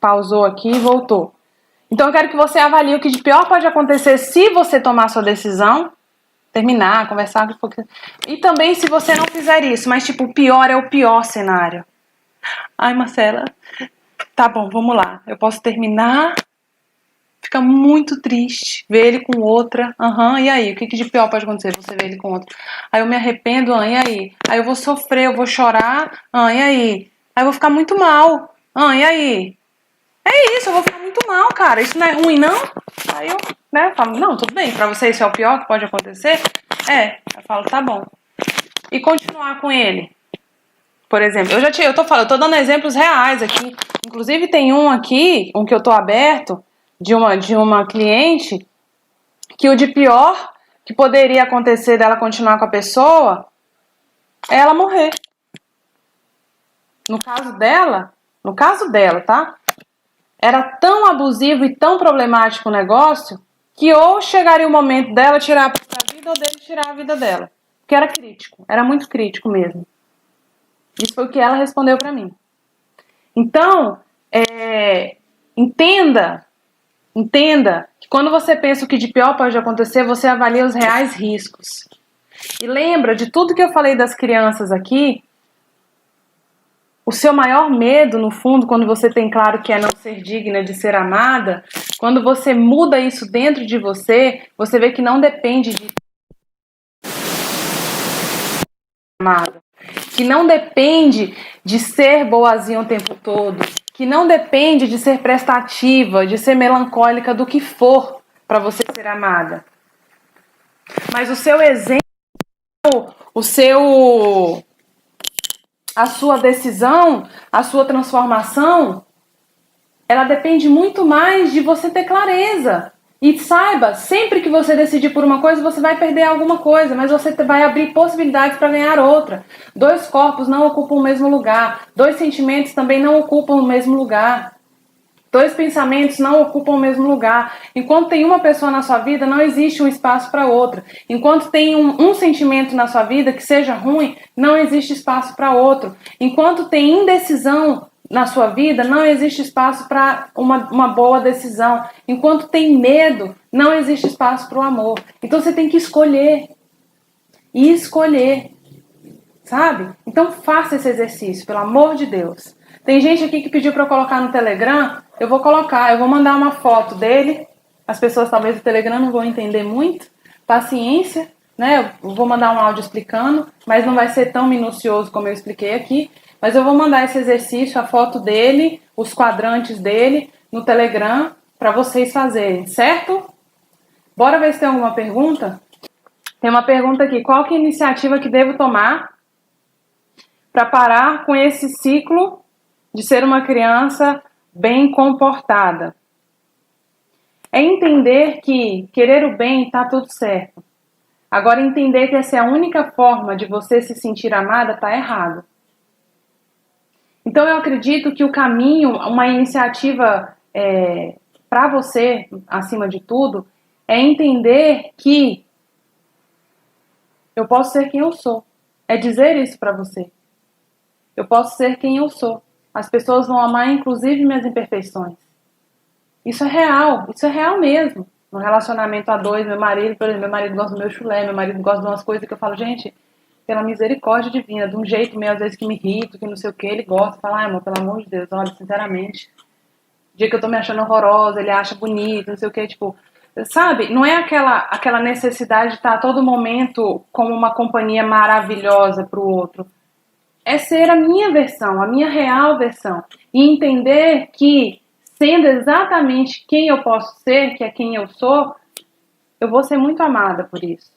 Pausou aqui e voltou. Então eu quero que você avalie o que de pior pode acontecer se você tomar sua decisão, terminar, conversar um pouquinho. E também se você não fizer isso, mas tipo, o pior é o pior cenário. Ai, Marcela, tá bom, vamos lá. Eu posso terminar, ficar muito triste, ver ele com outra. E aí? O que de pior pode acontecer? Você ver ele com outra. Aí eu me arrependo, e aí? Aí eu vou sofrer, eu vou chorar, e aí? Aí eu vou ficar muito mal, e aí? É isso, eu vou ficar muito mal, cara. Isso não é ruim, não? Aí eu, falo, não, tudo bem, pra você isso é o pior que pode acontecer? Eu falo, tá bom. E continuar com ele. Por exemplo, eu tô dando exemplos reais aqui. Inclusive tem um aqui, um que eu tô aberto, de uma cliente, que o de pior que poderia acontecer dela continuar com a pessoa é ela morrer. No caso dela, tá? Era tão abusivo e tão problemático o negócio que ou chegaria o momento dela tirar a própria vida ou dele tirar a vida dela. Porque era crítico, era muito crítico mesmo. Isso foi o que ela respondeu pra mim. Então, entenda que quando você pensa o que de pior pode acontecer, você avalia os reais riscos. E lembra de tudo que eu falei das crianças aqui, o seu maior medo, no fundo, quando você tem claro que é não ser digna de ser amada, quando você muda isso dentro de você, você vê que não depende de amada, que não depende de ser boazinha o tempo todo, que não depende de ser prestativa, de ser melancólica, do que for para você ser amada. Mas o seu exemplo, a sua decisão, a sua transformação, ela depende muito mais de você ter clareza. E saiba, sempre que você decidir por uma coisa, você vai perder alguma coisa, mas você vai abrir possibilidades para ganhar outra. Dois corpos não ocupam o mesmo lugar. Dois sentimentos também não ocupam o mesmo lugar. Dois pensamentos não ocupam o mesmo lugar. Enquanto tem uma pessoa na sua vida, não existe um espaço para outra. Enquanto tem um sentimento na sua vida que seja ruim, não existe espaço para outro. Enquanto tem indecisão na sua vida, não existe espaço para uma boa decisão. Enquanto tem medo, não existe espaço para o amor. Então você tem que escolher. E escolher. Sabe? Então faça esse exercício, pelo amor de Deus. Tem gente aqui que pediu para eu colocar no Telegram. Eu vou colocar, eu vou mandar uma foto dele. As pessoas talvez do Telegram não vão entender muito. Paciência, né? Eu vou mandar um áudio explicando, mas não vai ser tão minucioso como eu expliquei aqui. Mas eu vou mandar esse exercício, a foto dele, os quadrantes dele, no Telegram, para vocês fazerem, certo? Bora ver se tem alguma pergunta? Tem uma pergunta aqui. Qual que é a iniciativa que devo tomar para parar com esse ciclo de ser uma criança bem comportada? É entender que querer o bem está tudo certo. Agora, entender que essa é a única forma de você se sentir amada está errado. Então, eu acredito que o caminho, uma iniciativa para você, acima de tudo, é entender que eu posso ser quem eu sou. É dizer isso para você. Eu posso ser quem eu sou. As pessoas vão amar, inclusive, minhas imperfeições. Isso é real mesmo. No relacionamento a dois, meu marido, por exemplo, meu marido gosta do meu chulé, meu marido gosta de umas coisas que eu falo, gente, pela misericórdia divina, de um jeito meio, às vezes, que me irrita, que não sei o que, ele gosta, fala, ai, amor, pelo amor de Deus, olha, sinceramente, o dia que eu tô me achando horrorosa, ele acha bonito, não sei o que, tipo, sabe, não é aquela necessidade de estar a todo momento como uma companhia maravilhosa pro outro. É ser a minha versão, a minha real versão. E entender que, sendo exatamente quem eu posso ser, que é quem eu sou, eu vou ser muito amada por isso.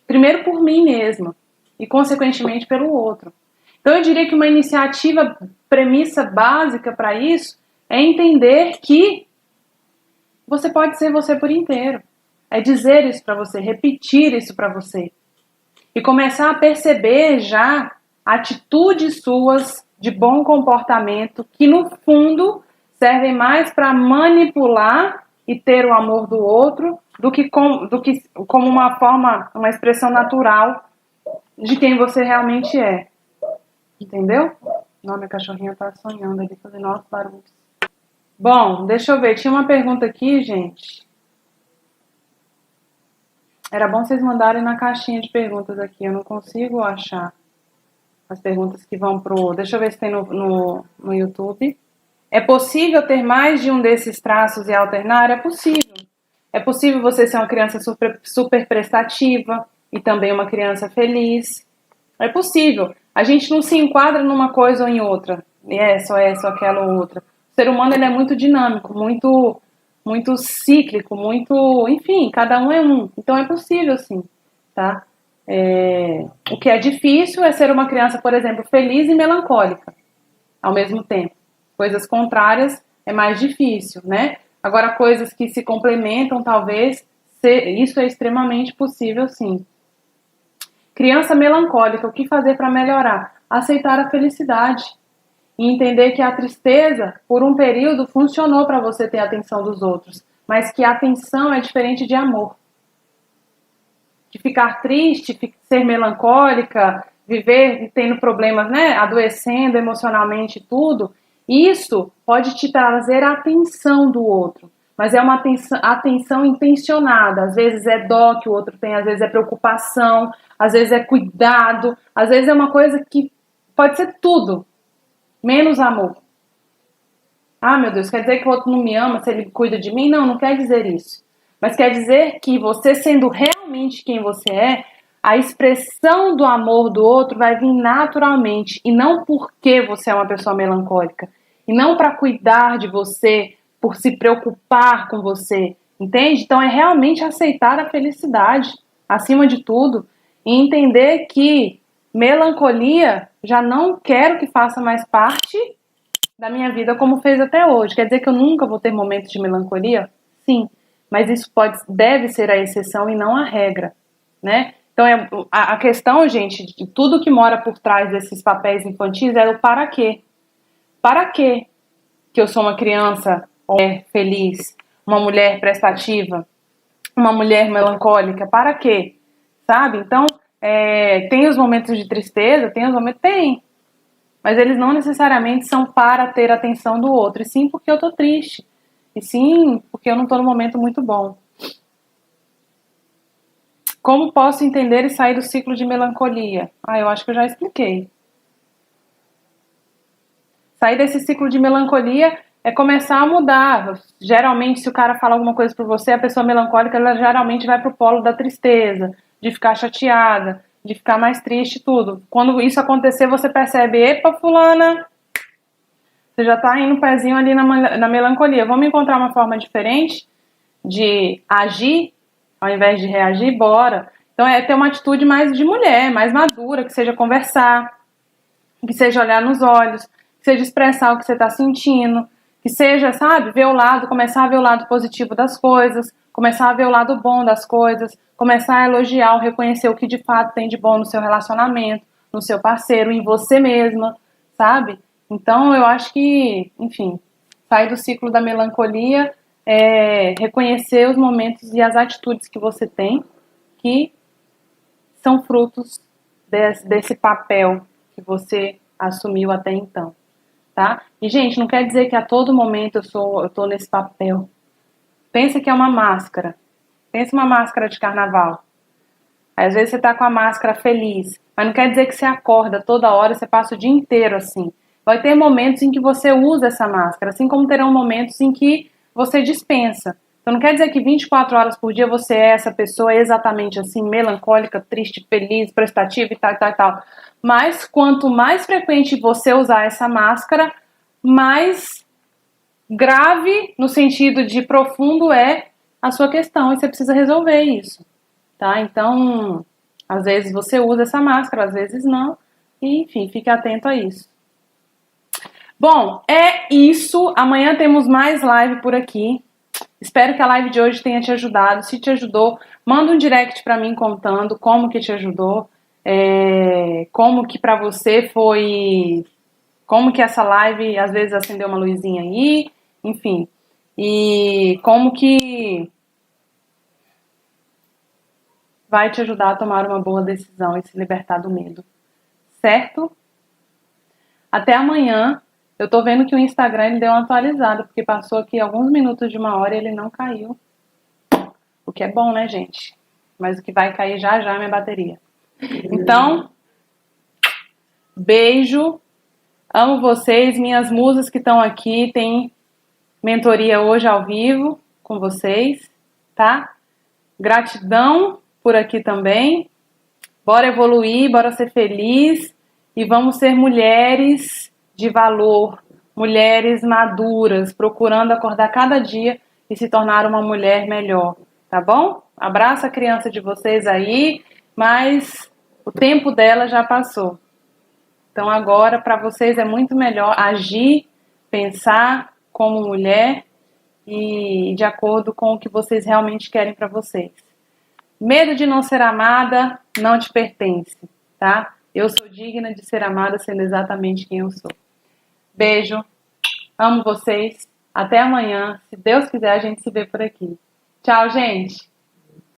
Primeiro por mim mesma e, consequentemente, pelo outro. Então, eu diria que uma iniciativa, premissa básica para isso é entender que você pode ser você por inteiro. É dizer isso para você, repetir isso para você. E começar a perceber já atitudes suas de bom comportamento que, no fundo, servem mais para manipular e ter o amor do outro do que como uma forma, uma expressão natural de quem você realmente é. Entendeu? Não, minha cachorrinha tá sonhando ali, fazendo altos barulhos. Bom, deixa eu ver. Tinha uma pergunta aqui, gente. Era bom vocês mandarem na caixinha de perguntas aqui. Eu não consigo achar as perguntas que vão pro... Deixa eu ver se tem no YouTube. É possível ter mais de um desses traços e alternar? É possível. É possível você ser uma criança super prestativa e também uma criança feliz. É possível. A gente não se enquadra numa coisa ou em outra. Essa ou aquela ou outra. O ser humano ele é muito dinâmico, muito cíclico, muito... Enfim, cada um é um. Então é possível, sim. tá? O que é difícil é ser uma criança, por exemplo, feliz e melancólica ao mesmo tempo. Coisas contrárias é mais difícil, né? Agora, coisas que se complementam, talvez, isso é extremamente possível, sim. Criança melancólica, o que fazer para melhorar? Aceitar a felicidade e entender que a tristeza, por um período, funcionou para você ter a atenção dos outros, mas que a atenção é diferente de amor. De ficar triste, ser melancólica, viver tendo problemas, né, adoecendo emocionalmente e tudo, isso pode te trazer a atenção do outro, mas é uma atenção intencionada. Às vezes é dó que o outro tem, às vezes é preocupação, às vezes é cuidado, às vezes é uma coisa que pode ser tudo, menos amor. Ah, meu Deus, quer dizer que o outro não me ama se ele cuida de mim? Não, não quer dizer isso. Mas quer dizer que você sendo realmente quem você é, a expressão do amor do outro vai vir naturalmente e não porque você é uma pessoa melancólica. E não para cuidar de você, por se preocupar com você, entende? Então é realmente aceitar a felicidade, acima de tudo, e entender que melancolia já não quero que faça mais parte da minha vida como fez até hoje. Quer dizer que eu nunca vou ter momentos de melancolia? Sim, mas isso deve ser a exceção e não a regra, né? Então, a questão, gente, de tudo que mora por trás desses papéis infantis é o para quê. Para quê que eu sou uma criança feliz, uma mulher prestativa, uma mulher melancólica? Para quê? Sabe? Então, tem os momentos de tristeza, tem os momentos... Tem. Mas eles não necessariamente são para ter a atenção do outro, e sim porque eu tô triste, e sim porque eu não tô num momento muito bom. Como posso entender e sair do ciclo de melancolia? Eu acho que eu já expliquei. Sair desse ciclo de melancolia é começar a mudar. Geralmente, se o cara fala alguma coisa pra você, a pessoa melancólica, ela geralmente vai pro polo da tristeza, de ficar chateada, de ficar mais triste e tudo. Quando isso acontecer, você percebe, epa, fulana, você já tá indo um pezinho ali na melancolia. Vamos encontrar uma forma diferente de agir, ao invés de reagir? Bora. Então é ter uma atitude mais de mulher, mais madura, que seja conversar, que seja olhar nos olhos, que seja expressar o que você tá sentindo, que seja, sabe, começar a ver o lado positivo das coisas, começar a ver o lado bom das coisas, começar a elogiar, reconhecer o que de fato tem de bom no seu relacionamento, no seu parceiro, em você mesma, sabe? Então eu acho que, enfim, sair do ciclo da melancolia é reconhecer os momentos e as atitudes que você tem, que são frutos desse papel que você assumiu até então, tá? E, gente, não quer dizer que a todo momento eu tô nesse papel. Pensa que é uma máscara. Pensa uma máscara de carnaval. Aí, às vezes você tá com a máscara feliz, mas não quer dizer que você acorda toda hora, você passa o dia inteiro assim. Vai ter momentos em que você usa essa máscara, assim como terão momentos em que você dispensa. Então não quer dizer que 24 horas por dia você é essa pessoa exatamente assim, melancólica, triste, feliz, prestativa e tal, e tal, e tal. Mas quanto mais frequente você usar essa máscara, mais grave, no sentido de profundo, é a sua questão e você precisa resolver isso, tá? Então, às vezes você usa essa máscara, às vezes não, e enfim, fique atento a isso. Bom, é isso. Amanhã temos mais live por aqui. Espero que a live de hoje tenha te ajudado. Se te ajudou, manda um direct pra mim contando como que te ajudou, como que pra você foi, como que essa live às vezes acendeu uma luzinha aí, enfim, e como que vai te ajudar a tomar uma boa decisão e se libertar do medo, certo? Até amanhã. Eu tô vendo que o Instagram ele deu uma atualizada, porque passou aqui alguns minutos de uma hora e ele não caiu. O que é bom, né, gente? Mas o que vai cair já já é minha bateria. Então, beijo. Amo vocês. Minhas musas que estão aqui. Tem mentoria hoje ao vivo com vocês, tá? Gratidão por aqui também. Bora evoluir, bora ser feliz. E vamos ser mulheres de valor, mulheres maduras, procurando acordar cada dia e se tornar uma mulher melhor, tá bom? Abraço a criança de vocês aí mas o tempo dela já passou. Então agora para vocês é muito melhor agir, pensar como mulher e de acordo com o que vocês realmente querem para vocês. Medo de não ser amada não te pertence, tá? Eu sou digna de ser amada sendo exatamente quem eu sou. Beijo, amo vocês. Até amanhã. Se Deus quiser, a gente se vê por aqui. Tchau, gente!